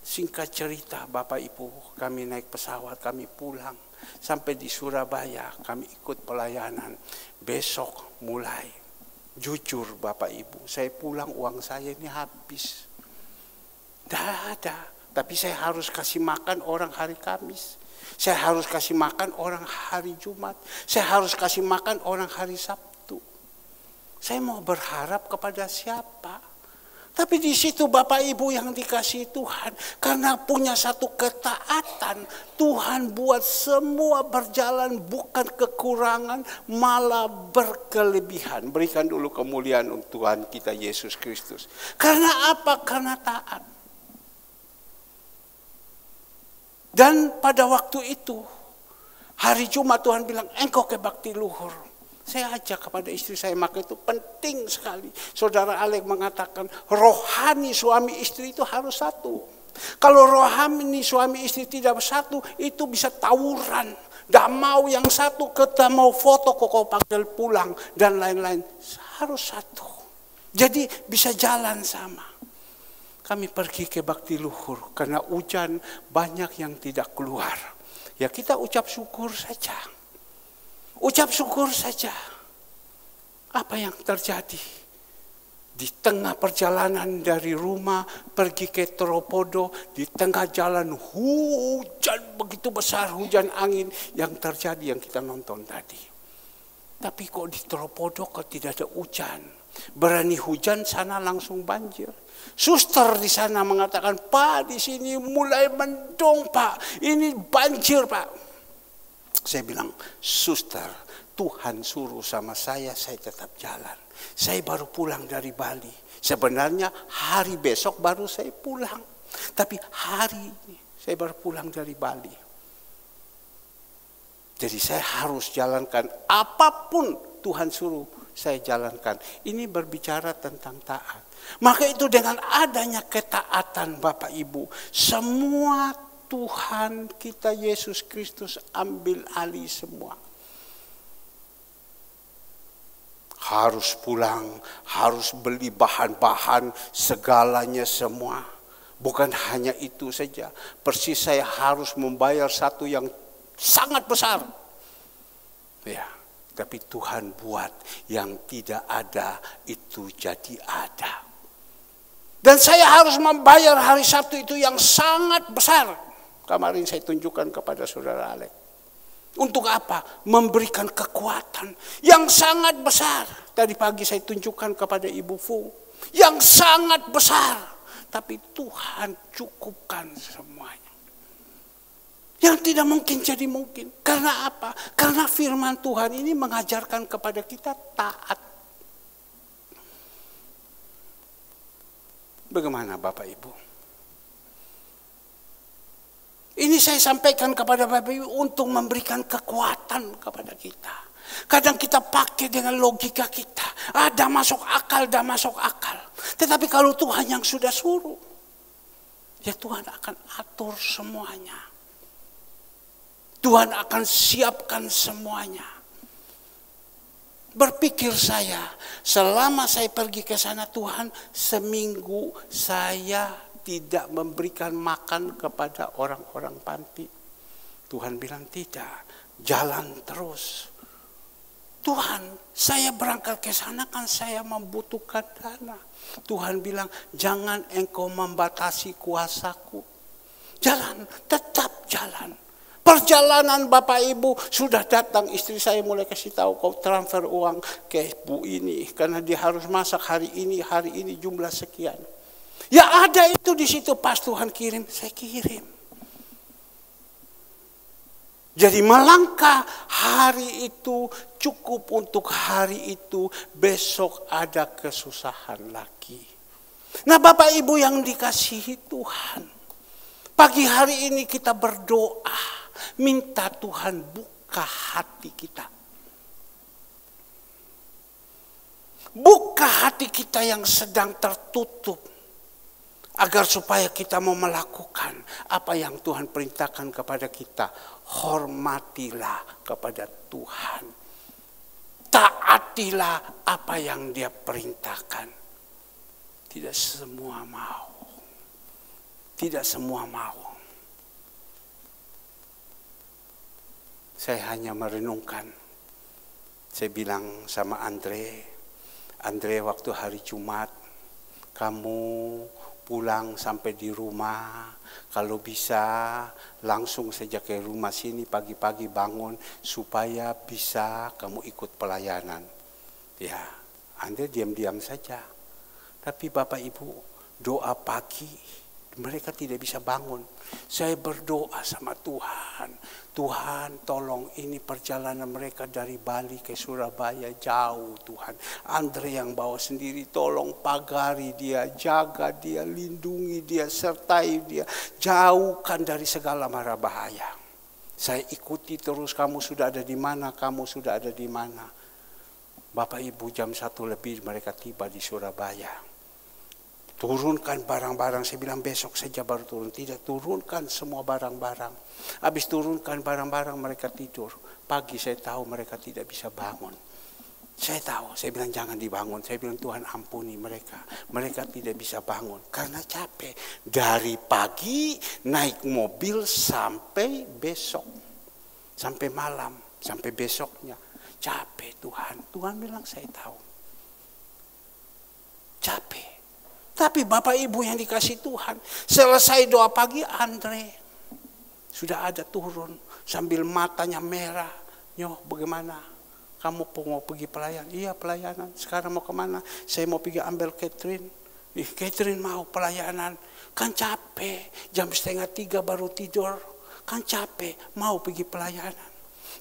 A: Singkat cerita Bapak Ibu, kami naik pesawat, kami pulang. Sampai di Surabaya kami ikut pelayanan. Besok mulai. Jujur Bapak Ibu, saya pulang uang saya ini habis. Tidak ada. Tapi saya harus kasih makan orang hari Kamis. Saya harus kasih makan orang hari Jumat. Saya harus kasih makan orang hari Sabtu. Saya mau berharap kepada siapa? Tapi di situ Bapak Ibu yang dikasih Tuhan. Karena punya satu ketaatan. Tuhan buat semua berjalan bukan kekurangan. Malah berkelebihan. Berikan dulu kemuliaan untuk Tuhan kita Yesus Kristus. Karena apa? Karena taat. Dan pada waktu itu, hari Jumat Tuhan bilang, engkau ke bakti luhur. Saya ajak kepada istri saya, maka itu penting sekali. Saudara Alek mengatakan, rohani suami istri itu harus satu. Kalau rohani suami istri tidak bersatu, itu bisa tawuran. Tidak mau yang satu, kita mau foto kok kau panggil pulang, dan lain-lain. Harus satu. Jadi bisa jalan sama. Kami pergi ke bakti luhur karena hujan banyak yang tidak keluar. Ya kita ucap syukur saja. Ucap syukur saja. Apa yang terjadi? Di tengah perjalanan dari rumah pergi ke Tropodo, di tengah jalan hujan begitu besar, hujan angin yang terjadi yang kita nonton tadi. Tapi kok di Tropodo kok tidak ada hujan? Berani hujan sana langsung banjir. Suster di sana mengatakan, Pak di sini mulai mendung Pak, ini banjir Pak. Saya bilang, suster, Tuhan suruh sama saya tetap jalan. Saya baru pulang dari Bali. Sebenarnya hari besok baru saya pulang. Tapi hari ini saya baru pulang dari Bali. Jadi saya harus jalankan apapun Tuhan suruh saya jalankan. Ini berbicara tentang taat. Maka itu dengan adanya ketaatan Bapak Ibu, semua Tuhan kita Yesus Kristus ambil alih semua. Harus pulang, harus beli bahan-bahan, segalanya semua. Bukan hanya itu saja, persis saya harus membayar satu yang sangat besar. Ya, tapi Tuhan buat yang tidak ada itu jadi ada. Dan saya harus membayar hari Sabtu itu yang sangat besar. Kemarin saya tunjukkan kepada saudara Alek. Untuk apa? Memberikan kekuatan yang sangat besar. Tadi pagi saya tunjukkan kepada Ibu Fu. Yang sangat besar. Tapi Tuhan cukupkan semuanya. Yang tidak mungkin jadi mungkin. Karena apa? Karena firman Tuhan ini mengajarkan kepada kita taat. Bagaimana Bapak Ibu? Ini saya sampaikan kepada Bapak Ibu untuk memberikan kekuatan kepada kita. Kadang kita pakai dengan logika kita. Dah masuk akal, dah masuk akal. Tetapi kalau Tuhan yang sudah suruh, ya Tuhan akan atur semuanya. Tuhan akan siapkan semuanya. Berpikir saya, selama saya pergi ke sana Tuhan, seminggu saya tidak memberikan makan kepada orang-orang panti. Tuhan bilang tidak, jalan terus. Tuhan, saya berangkat ke sana kan saya membutuhkan dana. Tuhan bilang, jangan engkau membatasi kuasaku. Jalan, tetap jalan. Perjalanan Bapak Ibu sudah datang, istri saya mulai kasih tahu kau transfer uang ke Bu ini karena dia harus masak hari ini jumlah sekian. Ya ada itu di situ pas Tuhan kirim, saya kirim. Jadi melangkah hari itu cukup untuk hari itu, besok ada kesusahan lagi. Nah Bapak Ibu yang dikasihi Tuhan, pagi hari ini kita berdoa, minta Tuhan buka hati kita. Buka hati kita yang sedang tertutup. Agar supaya kita mau melakukan apa yang Tuhan perintahkan kepada kita. Hormatilah kepada Tuhan. Taatilah apa yang Dia perintahkan. Tidak semua mau. Tidak semua mau. Saya hanya merenungkan. Saya bilang sama Andre waktu hari Jumat, kamu pulang sampai di rumah, kalau bisa langsung saja ke rumah sini pagi-pagi bangun supaya bisa kamu ikut pelayanan. Ya, Anda diam-diam saja. Tapi Bapak Ibu, doa pagi, Mereka tidak bisa bangun. Saya berdoa sama Tuhan. Tuhan tolong ini perjalanan mereka dari Bali ke Surabaya jauh Tuhan. Andre yang bawa sendiri, tolong pagari dia, jaga dia, lindungi dia, sertai dia. Jauhkan dari segala mara bahaya. Saya ikuti terus, kamu sudah ada di mana, kamu sudah ada di mana. Bapak Ibu jam 1 lebih mereka tiba di Surabaya. Turunkan barang-barang, saya bilang besok saja baru turun. Tidak, turunkan semua barang-barang. Habis turunkan barang-barang mereka tidur. Pagi saya tahu mereka tidak bisa bangun. Saya tahu, saya bilang jangan dibangun. Saya bilang Tuhan ampuni mereka. Mereka tidak bisa bangun karena capek. Dari pagi naik mobil sampai besok. Sampai malam, sampai besoknya. Capek Tuhan. Tuhan bilang saya tahu. Capek. Tapi Bapak Ibu yang dikasih Tuhan, selesai doa pagi Andre sudah ada turun sambil matanya merah. Nyoh bagaimana? Kamu mau pergi pelayanan? Iya pelayanan. Sekarang mau kemana? Saya mau pergi ambil Catherine. Catherine mau pelayanan. Kan capek. Jam 2:30 baru tidur. Kan capek. Mau pergi pelayanan.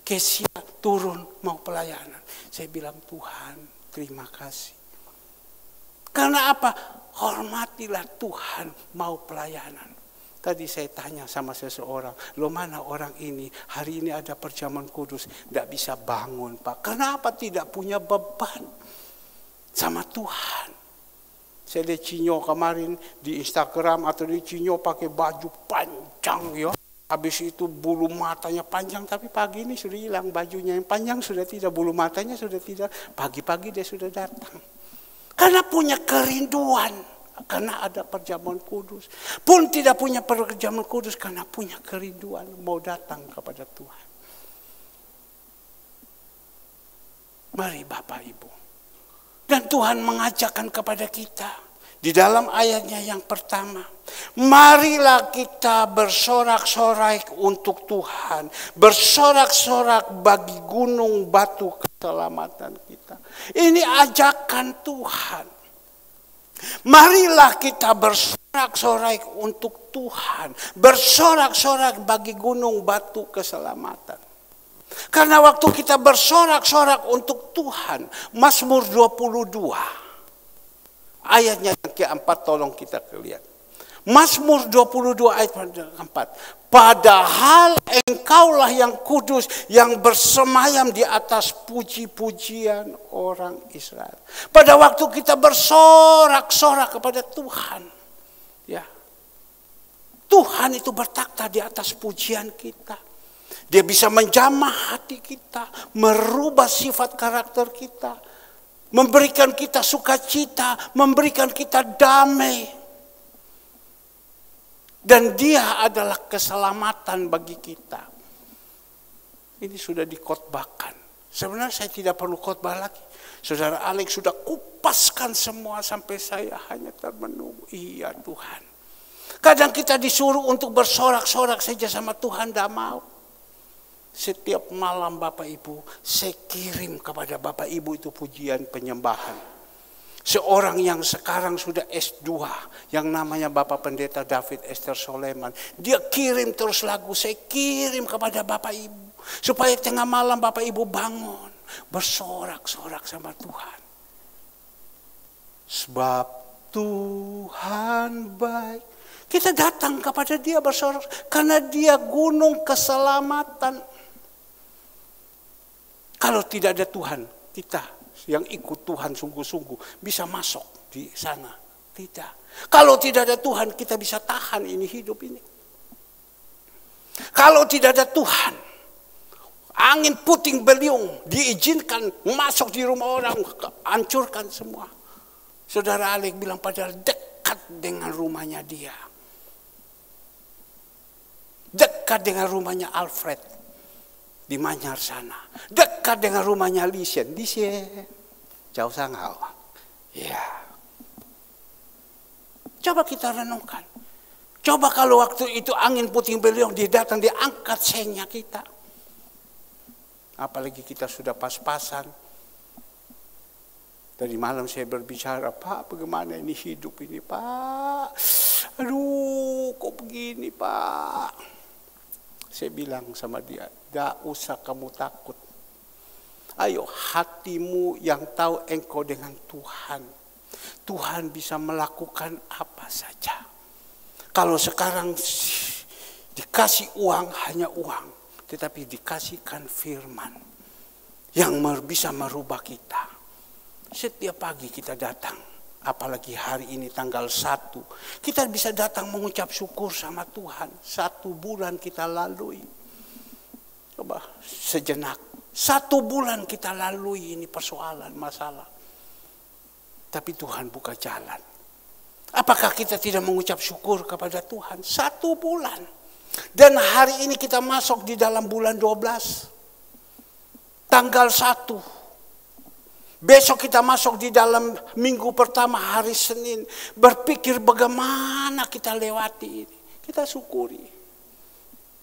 A: Kesia turun mau pelayanan. Saya bilang Tuhan terima kasih. Karena apa? Hormatilah Tuhan mau pelayanan. Tadi saya tanya sama seseorang, lo mana orang ini? Hari ini ada perjamuan kudus, tidak bisa bangun Pak. Kenapa tidak punya beban sama Tuhan? Saya lihat Cinyo kemarin di Instagram atau di Cinyo pakai baju panjang ya. Habis itu bulu matanya panjang, tapi pagi ini sudah hilang bajunya yang panjang sudah tidak, bulu matanya sudah tidak. Pagi-pagi dia sudah datang. Karena punya kerinduan, karena ada perjamuan kudus. Pun tidak punya perjamuan kudus karena punya kerinduan mau datang kepada Tuhan. Mari Bapak Ibu. Dan Tuhan mengajarkan kepada kita di dalam ayatnya yang pertama. Marilah kita bersorak-sorai untuk Tuhan. Bersorak-sorak bagi gunung batu keselamatan kita. Ini ajakan Tuhan. Marilah kita bersorak-sorai untuk Tuhan. Bersorak-sorak bagi gunung batu keselamatan. Karena waktu kita bersorak-sorak untuk Tuhan. Mazmur 22. Ayatnya yang keempat tolong kita lihat. Mazmur 22 ayat 4. Padahal engkaulah yang kudus yang bersemayam di atas puji-pujian orang Israel. Pada waktu kita bersorak-sorak kepada Tuhan. Ya. Tuhan itu bertakhta di atas pujian kita. Dia bisa menjamah hati kita. Merubah sifat karakter kita. Memberikan kita sukacita. Memberikan kita damai. Dan dia adalah keselamatan bagi kita. Ini sudah dikhotbahkan. Sebenarnya saya tidak perlu khotbah lagi. Saudara Alex sudah kupaskan semua sampai saya hanya termenung. Iya Tuhan. Kadang kita disuruh untuk bersorak-sorak saja sama Tuhan, tidak mau. Setiap malam Bapak Ibu, saya kirim kepada Bapak Ibu itu pujian penyembahan. Seorang yang sekarang sudah S2, yang namanya Bapak Pendeta David Esther Soleman. Dia kirim terus lagu, saya kirim kepada Bapak Ibu. Supaya tengah malam Bapak Ibu bangun, bersorak-sorak sama Tuhan. Sebab Tuhan baik. Kita datang kepada dia bersorak, karena dia gunung keselamatan. Kalau tidak ada Tuhan, kita yang ikut Tuhan sungguh-sungguh bisa masuk di sana. Tidak. Kalau tidak ada Tuhan, kita bisa tahan ini hidup ini. Kalau tidak ada Tuhan, angin puting beliung diizinkan masuk di rumah orang, hancurkan semua. Saudara Alek bilang padahal dekat dengan rumahnya dia. Dekat dengan rumahnya Alfred di Manyar sana. Dekat dengan rumahnya Lisien. Jauh sangat. Ya. Coba kita renungkan. Coba kalau waktu itu angin puting beliung dia datang, dia angkat sengnya kita. Apalagi kita sudah pas-pasan. Tadi malam saya berbicara, Pak bagaimana ini hidup ini Pak. Aduh, kok begini Pak? Saya bilang sama dia, gak usah kamu takut. Ayo, hatimu yang tahu engkau dengan Tuhan. Tuhan bisa melakukan apa saja. Kalau sekarang dikasih uang, hanya uang. Tetapi dikasihkan firman yang bisa merubah kita. Setiap pagi kita datang. Apalagi hari ini tanggal 1. Kita bisa datang mengucap syukur sama Tuhan. 1 bulan kita lalui. Coba sejenak. 1 bulan kita lalui ini persoalan, masalah. Tapi Tuhan buka jalan. Apakah kita tidak mengucap syukur kepada Tuhan? 1 bulan. Dan hari ini kita masuk di dalam bulan 12. Tanggal 1. Besok kita masuk di dalam minggu pertama hari Senin. Berpikir bagaimana kita lewati ini. Kita syukuri.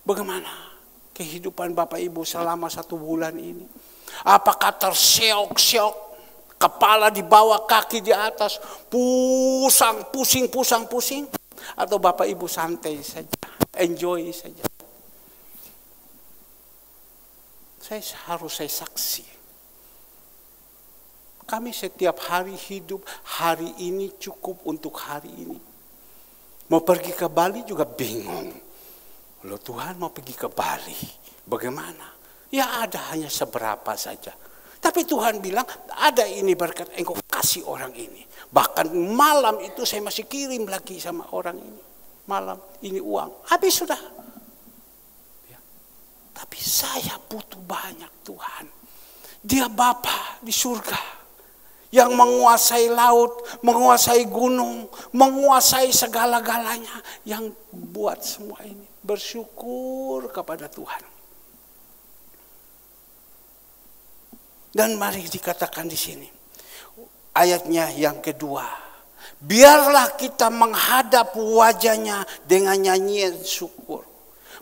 A: Bagaimana kehidupan Bapak Ibu selama 1 bulan ini. Apakah terseok-seok, kepala di bawah, kaki di atas, pusing. Atau Bapak Ibu santai saja, enjoy saja. Saya saksi. Kami setiap hari hidup, hari ini cukup untuk hari ini. Mau pergi ke Bali juga bingung. Loh Tuhan mau pergi ke Bali, bagaimana? Ya ada hanya seberapa saja. Tapi Tuhan bilang ada ini berkat engkau kasih orang ini. Bahkan malam itu saya masih kirim lagi sama orang ini. Malam ini uang, habis sudah. Ya. Tapi saya butuh banyak Tuhan. Dia Bapa di surga. Yang menguasai laut, menguasai gunung, menguasai segala-galanya. Yang buat semua ini. Bersyukur kepada Tuhan. Dan mari dikatakan di sini. Ayatnya yang kedua. Biarlah kita menghadap wajahnya dengan nyanyian syukur.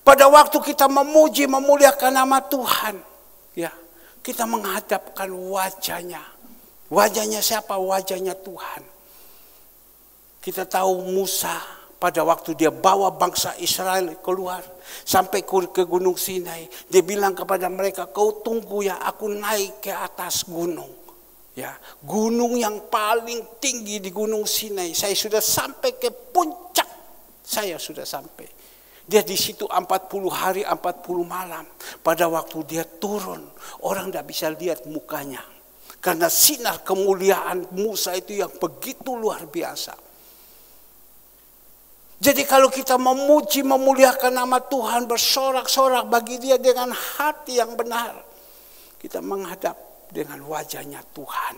A: Pada waktu kita memuji, memuliakan nama Tuhan. Ya, kita menghadapkan wajahnya. Wajahnya siapa? Wajahnya Tuhan. Kita tahu Musa pada waktu dia bawa bangsa Israel keluar sampai ke Gunung Sinai, dia bilang kepada mereka, kau tunggu ya, aku naik ke atas gunung. Ya, gunung yang paling tinggi di Gunung Sinai. Saya sudah sampai ke puncak. Saya sudah sampai. Dia di situ 40 hari 40 malam. Pada waktu dia turun, orang tidak bisa lihat mukanya. Karena sinar kemuliaan Musa itu yang begitu luar biasa. Jadi kalau kita memuji, memuliakan nama Tuhan, bersorak-sorak bagi dia dengan hati yang benar. Kita menghadap dengan wajahnya Tuhan.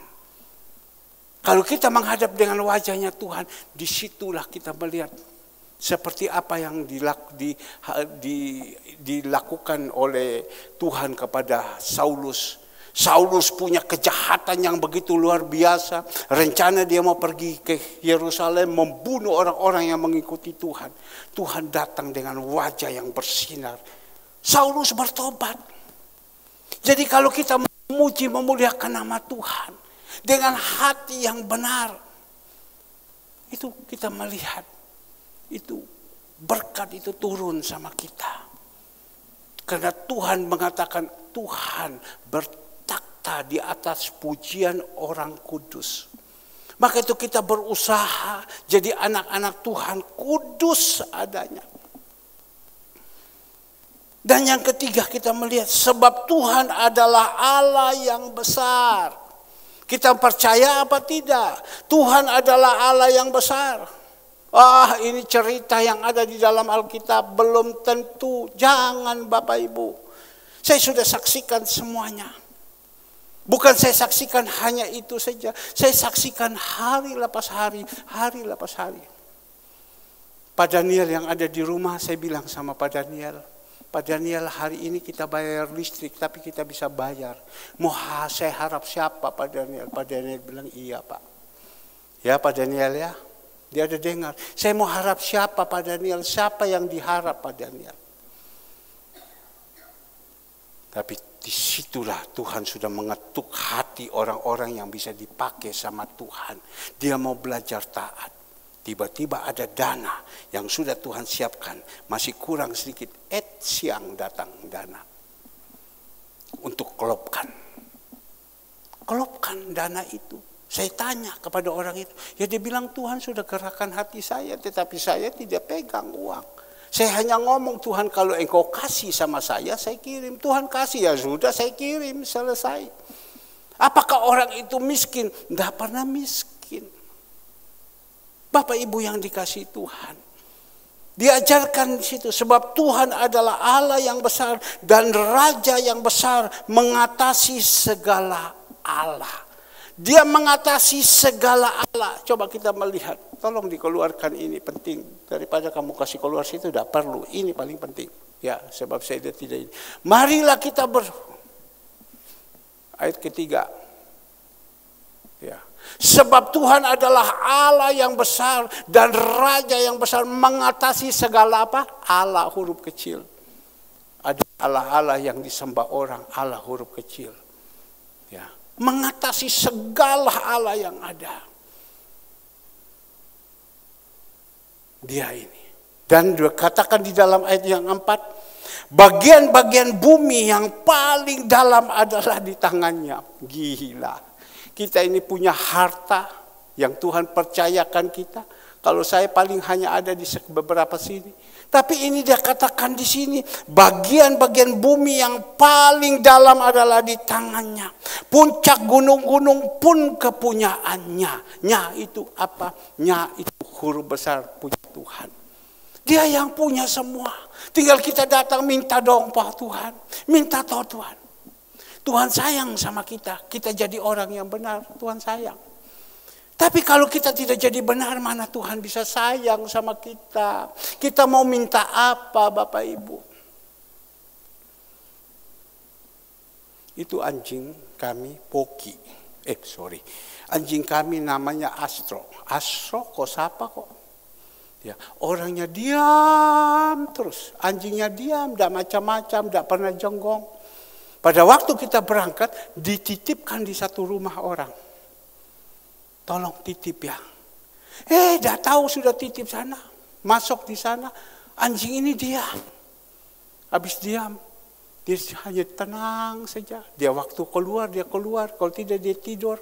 A: Kalau kita menghadap dengan wajahnya Tuhan, disitulah kita melihat seperti apa yang dilakukan oleh Tuhan kepada Saulus. Saulus punya kejahatan yang begitu luar biasa. Rencana dia mau pergi ke Yerusalem membunuh orang-orang yang mengikuti Tuhan. Tuhan datang dengan wajah yang bersinar. Saulus bertobat. Jadi kalau kita memuji, memuliakan nama Tuhan dengan hati yang benar, itu kita melihat itu berkat itu turun sama kita. Karena Tuhan mengatakan Tuhan bertakhta di atas pujian orang kudus. Maka itu kita berusaha jadi anak-anak Tuhan kudus adanya. Dan yang ketiga kita melihat sebab Tuhan adalah Allah yang besar. Kita percaya apa tidak? Tuhan adalah Allah yang besar. Ini cerita yang ada di dalam Alkitab belum tentu. Jangan Bapak Ibu. Saya sudah saksikan semuanya. Bukan saya saksikan hanya itu saja. Saya saksikan hari lepas hari, hari lepas hari. Pak Daniel yang ada di rumah, saya bilang sama Pak Daniel, Pak Daniel hari ini kita bayar listrik, tapi kita bisa bayar. Saya harap siapa Pak Daniel? Pak Daniel bilang iya Pak. Ya Pak Daniel ya. Dia ada dengar. Saya mau harap siapa Pak Daniel? Siapa yang diharap Pak Daniel? Tapi disitulah Tuhan sudah mengetuk hati orang-orang yang bisa dipakai sama Tuhan. Dia mau belajar taat. Tiba-tiba ada dana yang sudah Tuhan siapkan. Masih kurang sedikit, siang datang dana. Untuk kelopkan. Kelopkan dana itu. Saya tanya kepada orang itu. Ya dia bilang Tuhan sudah gerakkan hati saya. Tetapi saya tidak pegang uang. Saya hanya ngomong Tuhan kalau engkau kasih sama saya kirim. Tuhan kasih ya sudah saya kirim selesai. Apakah orang itu miskin? Tidak pernah miskin. Bapak Ibu yang dikasihi Tuhan. Diajarkan di situ sebab Tuhan adalah Allah yang besar dan Raja yang besar mengatasi segala Allah. Dia mengatasi segala Allah. Coba kita melihat. Tolong dikeluarkan ini penting. Daripada kamu kasih keluar situ tidak perlu. Ini paling penting. Ya, sebab saya tidak ini. Marilah kita ayat ketiga. Ya. Sebab Tuhan adalah Allah yang besar dan Raja yang besar mengatasi segala apa? Allah huruf kecil. Ada Allah-Allah yang disembah orang, Allah huruf kecil. Ya. Mengatasi segala Allah yang ada. Dia ini. Dan dikatakan di dalam ayat yang 4, bagian-bagian bumi yang paling dalam adalah di tangannya. Gila. Kita ini punya harta yang Tuhan percayakan kita. Kalau saya paling hanya ada di beberapa sini. Tapi ini dia katakan di sini, bagian-bagian bumi yang paling dalam adalah di tangannya. Puncak gunung-gunung pun kepunyaannya. Nya itu apa? Nya itu huruf besar punya Tuhan. Dia yang punya semua. Tinggal kita datang minta dong Pak Tuhan. Minta toh Tuhan. Tuhan sayang sama kita. Kita jadi orang yang benar. Tuhan sayang. Tapi kalau kita tidak jadi benar, mana Tuhan bisa sayang sama kita? Kita mau minta apa Bapak Ibu? Itu anjing kami Poki. Anjing kami namanya Astro. Astro kok siapa kok? Ya, orangnya diam terus. Anjingnya diam, tidak macam-macam, tidak pernah jonggong. Pada waktu kita berangkat, dititipkan di satu rumah orang. Tolong titip ya. Dah tahu sudah titip sana. Masuk di sana, anjing ini diam. Habis diam, dia hanya tenang saja. Dia waktu keluar, dia keluar. Kalau tidak dia tidur.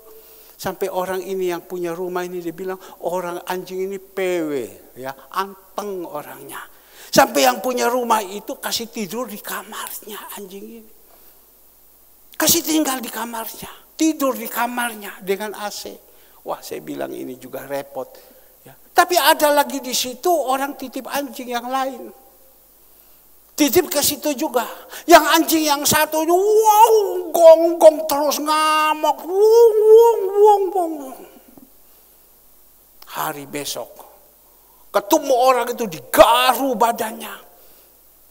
A: Sampai orang ini yang punya rumah ini dia bilang, orang anjing ini PW. Ya, anteng orangnya. Sampai yang punya rumah itu kasih tidur di kamarnya anjing ini. Kasih tinggal di kamarnya, tidur di kamarnya dengan AC. Wah, saya bilang ini juga repot. Ya. Tapi ada lagi di situ orang titip anjing yang lain. Titip ke situ juga. Yang anjing yang satu, wow, gonggong terus ngamuk. Wong. Hari besok, ketemu orang itu digaru badannya.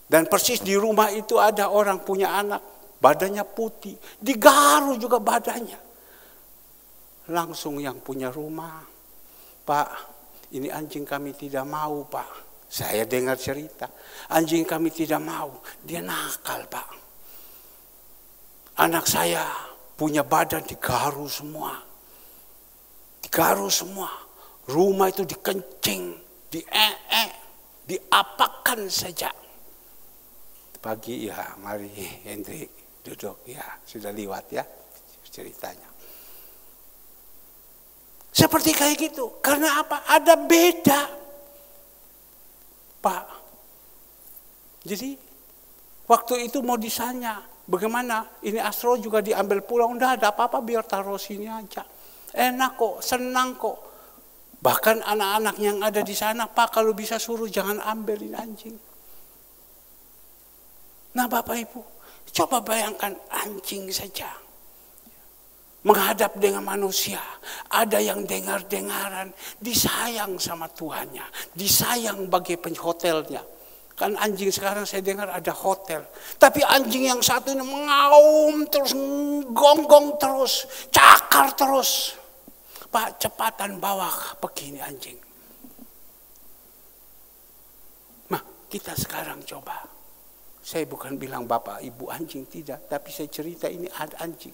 A: Dan persis di rumah itu ada orang punya anak. Badannya putih, digaru juga badannya. Langsung yang punya rumah, Pak, ini anjing kami tidak mau Pak. Saya dengar cerita, anjing kami tidak mau, dia nakal Pak. Anak saya punya badan digaru semua. Digaru semua, rumah itu dikencing, diapakan saja. Pagi ya, mari Hendrik. Duduk ya, sudah liwat ya ceritanya. Seperti kayak gitu. Karena apa? Ada beda. Pak. Jadi waktu itu mau disanya, bagaimana? Ini Astro juga diambil pulang, udah ada apa-apa biar taruh sini aja. Enak kok, senang kok. Bahkan anak-anak yang ada di sana, Pak kalau bisa suruh jangan ambilin anjing. Nah Bapak Ibu, coba bayangkan anjing saja menghadap dengan manusia. Ada yang dengar-dengaran, disayang sama Tuhannya, disayang bagi hotelnya. Kan anjing sekarang saya dengar ada hotel. Tapi anjing yang satu ini mengaum terus, gonggong terus, cakar terus. Pak cepatan bawa begini anjing. Nah kita sekarang coba. Saya bukan bilang bapak ibu anjing, tidak. Tapi saya cerita ini ada anjing.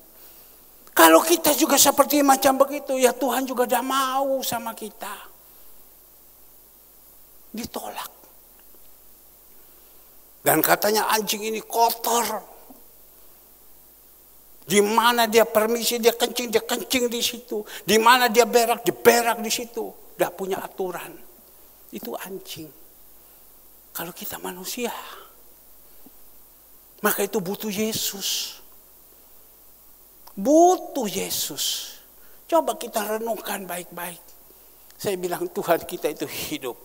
A: Kalau kita juga seperti macam begitu, ya Tuhan juga tidak mau sama kita. Ditolak. Dan katanya anjing ini kotor. Di mana dia permisi, dia kencing di situ. Di mana dia berak, di situ. Udah punya aturan. Itu anjing. Kalau kita manusia, maka itu butuh Yesus. Butuh Yesus. Coba kita renungkan baik-baik. Saya bilang Tuhan kita itu hidup.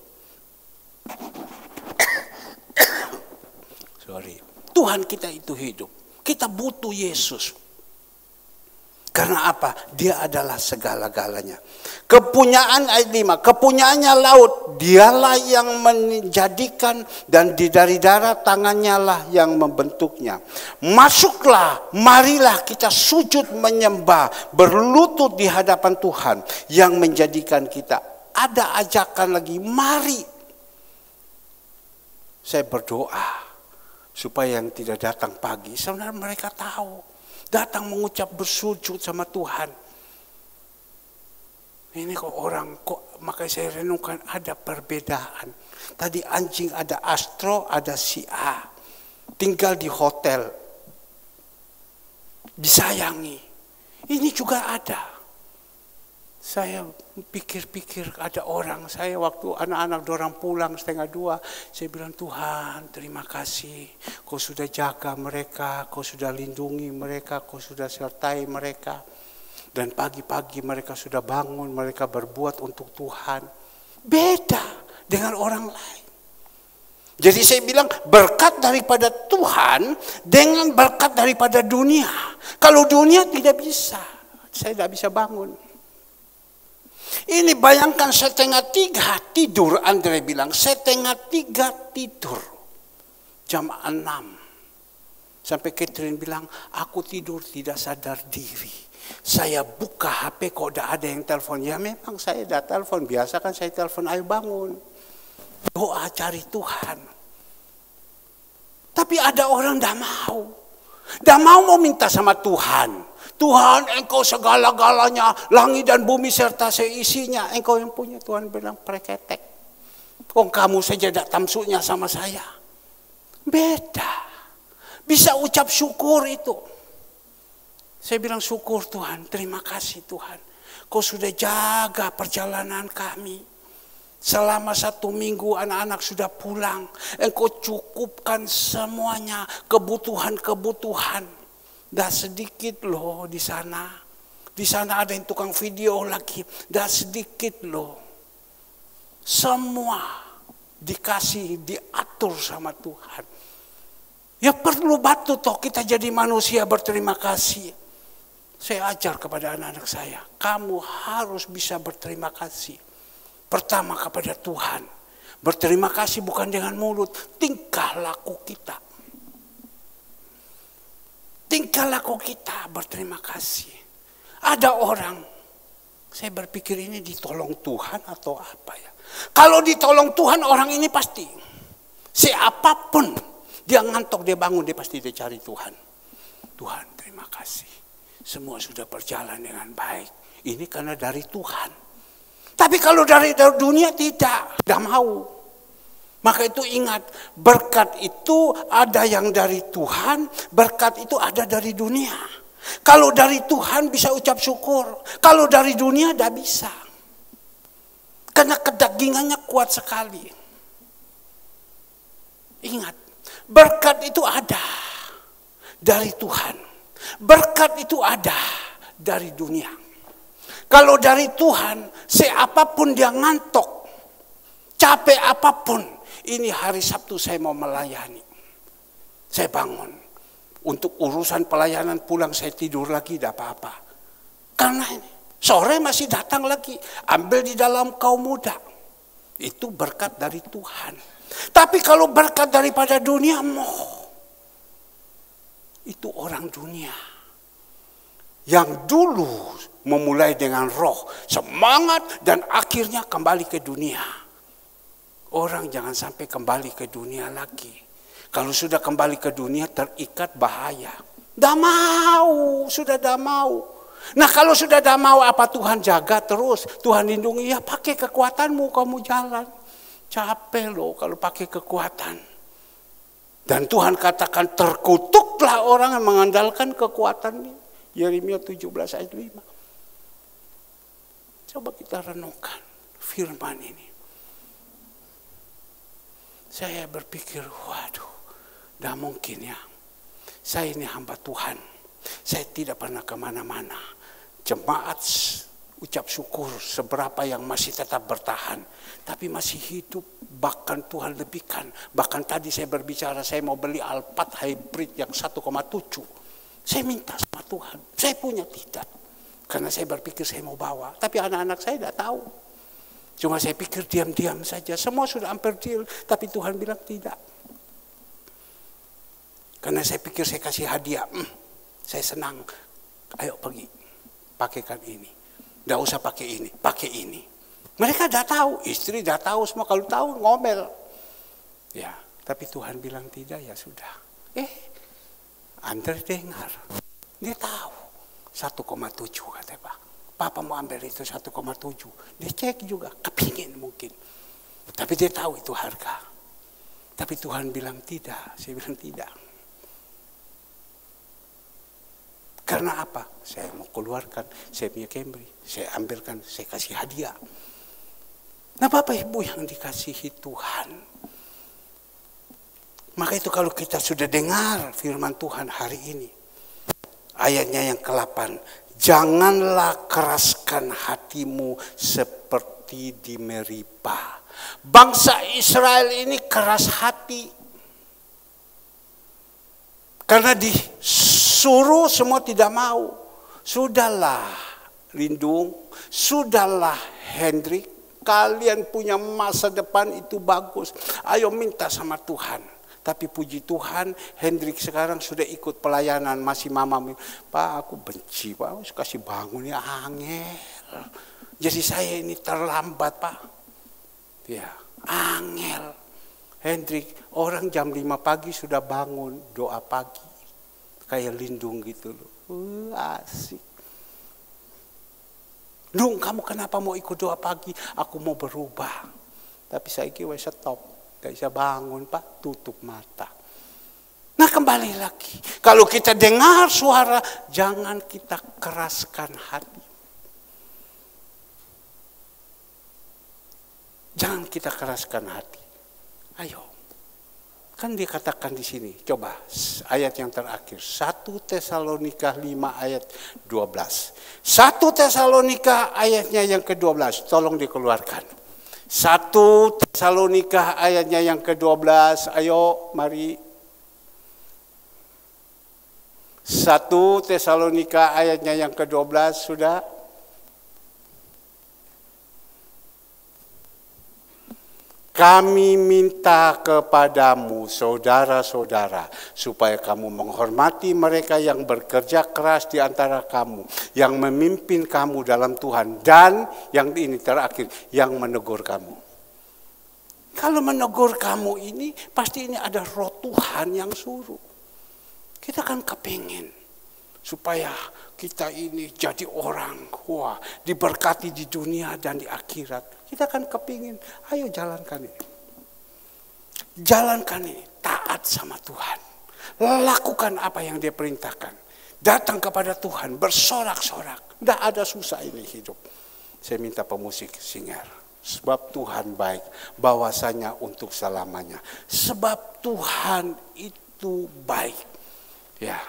A: Tuhan kita itu hidup. Kita butuh Yesus. Karena apa? Dia adalah segala-galanya. Kepunyaan ayat 5. Kepunyaannya laut. Dialah yang menjadikan dan dari darat tangannya lah yang membentuknya. Masuklah, marilah kita sujud menyembah. Berlutut di hadapan Tuhan yang menjadikan kita. Ada ajakan lagi, mari. Saya berdoa supaya yang tidak datang pagi, sebenarnya mereka tahu. Datang mengucap bersujud sama Tuhan. Ini kok orang, makanya saya renungkan ada perbedaan. Tadi anjing ada Astro, ada si A. Tinggal di hotel. Disayangi. Ini juga ada. Saya pikir-pikir ada orang, saya waktu anak-anak dorang pulang 1:30, saya bilang Tuhan terima kasih, Kau sudah jaga mereka, Kau sudah lindungi mereka, Kau sudah sertai mereka. Dan pagi-pagi mereka sudah bangun, mereka berbuat untuk Tuhan. Beda dengan orang lain. Jadi saya bilang berkat daripada Tuhan dengan berkat daripada dunia. Kalau dunia tidak bisa, saya tidak bisa bangun. Ini bayangkan 2:30 tidur, Andre bilang 2:30 tidur. Jam 6. Sampai Catherine bilang, aku tidur tidak sadar diri. Saya buka HP kok udah ada yang telepon. Ya memang saya udah telepon, biasa kan saya telepon, ayo bangun. Doa cari Tuhan. Tapi ada orang tidak mau. Tidak mau minta sama Tuhan. Tuhan engkau segala-galanya, langit dan bumi serta seisinya. Engkau yang punya. Tuhan bilang preketek. Kamu saja tidak tamsunya sama saya. Beda. Bisa ucap syukur itu. Saya bilang syukur Tuhan, terima kasih Tuhan. Kau sudah jaga perjalanan kami. Selama 1 minggu anak-anak sudah pulang. Engkau cukupkan semuanya, kebutuhan-kebutuhan. Dah sedikit loh di sana. Di sana ada yang tukang video lagi. Dah sedikit loh. Semua dikasih, diatur sama Tuhan. Ya perlu batu toh kita jadi manusia berterima kasih. Saya ajar kepada anak-anak saya. Kamu harus bisa berterima kasih. Pertama kepada Tuhan. Berterima kasih bukan dengan mulut. Tingkah laku kita. Tingkah laku kita berterima kasih. Ada orang, saya berpikir ini ditolong Tuhan atau apa ya. Kalau ditolong Tuhan orang ini pasti. Siapapun dia ngantuk, dia bangun, dia pasti dia cari Tuhan. Tuhan terima kasih. Semua sudah berjalan dengan baik. Ini karena dari Tuhan. Tapi kalau dari dunia tidak mau. Maka itu ingat, berkat itu ada yang dari Tuhan, berkat itu ada dari dunia. Kalau dari Tuhan bisa ucap syukur, kalau dari dunia tidak bisa. Karena kedagingannya kuat sekali. Ingat, berkat itu ada dari Tuhan. Berkat itu ada dari dunia. Kalau dari Tuhan, siapapun dia ngantuk, capek apapun, ini hari Sabtu saya mau melayani. Saya bangun. Untuk urusan pelayanan pulang saya tidur lagi, tidak apa-apa. Karena ini, sore masih datang lagi. Ambil di dalam kaum muda. Itu berkat dari Tuhan. Tapi kalau berkat daripada dunia, itu orang dunia. Yang dulu memulai dengan roh, semangat, dan akhirnya kembali ke dunia. Orang jangan sampai kembali ke dunia lagi. Kalau sudah kembali ke dunia terikat bahaya. Dah mau, sudah dah mau. Nah kalau sudah dah mau apa Tuhan jaga terus, Tuhan lindungi, ya pakai kekuatanmu kamu jalan. Capek loh kalau pakai kekuatan. Dan Tuhan katakan terkutuklah orang yang mengandalkan kekuatan ini. Yeremia 17 ayat 5. Coba kita renungkan firman ini. Saya berpikir, waduh, dah mungkin ya. Saya ini hamba Tuhan. Saya tidak pernah kemana-mana. Jemaat ucap syukur seberapa yang masih tetap bertahan. Tapi masih hidup, bahkan Tuhan lebihkan. Bahkan tadi saya berbicara, saya mau beli Alphard hybrid yang 1,7. Saya minta sama Tuhan, saya punya tidak. Karena saya berpikir saya mau bawa. Tapi anak-anak saya tidak tahu. Cuma saya pikir diam-diam saja. Semua sudah hampir deal, tapi Tuhan bilang tidak. Karena saya pikir saya kasih hadiah. Saya senang. Ayo pergi, pakaikan ini. Tidak usah pakai ini, pakai ini. Mereka dah tahu, istri dah tahu semua. Kalau tahu ngomel. Ya, tapi Tuhan bilang tidak, ya sudah. Andre dengar, dia tahu 1,7 kata Pak. Papa mau ambil itu 1,7. Dia cek juga, kepingin mungkin. Tapi dia tahu itu harga. Tapi Tuhan bilang tidak, saya bilang tidak. Karena apa? Saya mau keluarkan, saya punya Camry, saya ambilkan, saya kasih hadiah. Nah Bapak Ibu yang dikasihi Tuhan, maka itu kalau kita sudah dengar firman Tuhan hari ini, ayatnya yang ke-8, janganlah keraskan hatimu seperti di Meriba. Bangsa Israel ini keras hati. Karena disuruh semua tidak mau. Sudahlah Lindung, sudahlah Hendrik, kalian punya masa depan itu bagus. Ayo minta sama Tuhan. Tapi puji Tuhan, Hendrik sekarang sudah ikut pelayanan. Masih mama, Pak aku benci Pak, aku kasih bangun ya angel. Jadi saya ini terlambat Pak. Ya, angel. Hendrik, orang jam 5 pagi sudah bangun, doa pagi. Kayak Lindung gitu loh. Asik. Dung, kamu kenapa mau ikut doa pagi? Aku mau berubah. Tapi saya kira stop. Gak bisa bangun Pak, tutup mata. Nah kembali lagi. Kalau kita dengar suara, jangan kita keraskan hati. Jangan kita keraskan hati. Ayo, kan dikatakan di sini, coba ayat yang terakhir, 1 Tesalonika 5 ayat 12. 1 Tesalonika ayatnya yang ke-12, tolong dikeluarkan. 1 Tesalonika ayatnya yang ke-12, ayo mari. 1 Tesalonika ayatnya yang ke-12, sudah? Kami minta kepadamu, saudara-saudara, supaya kamu menghormati mereka yang bekerja keras di antara kamu, yang memimpin kamu dalam Tuhan, dan yang ini terakhir, yang menegur kamu. Kalau menegur kamu ini, pasti ini ada roh Tuhan yang suruh. Kita kan kepingin supaya kita ini jadi orang, wah, diberkati di dunia dan di akhirat. Kita kan kepingin, ayo jalankan ini. Jalankan ini, taat sama Tuhan. Lakukan apa yang dia perintahkan. Datang kepada Tuhan, bersorak-sorak. Tidak ada susah ini hidup. Saya minta pemusik singer. Sebab Tuhan baik, bahwasanya untuk selamanya. Sebab Tuhan itu baik. Ya.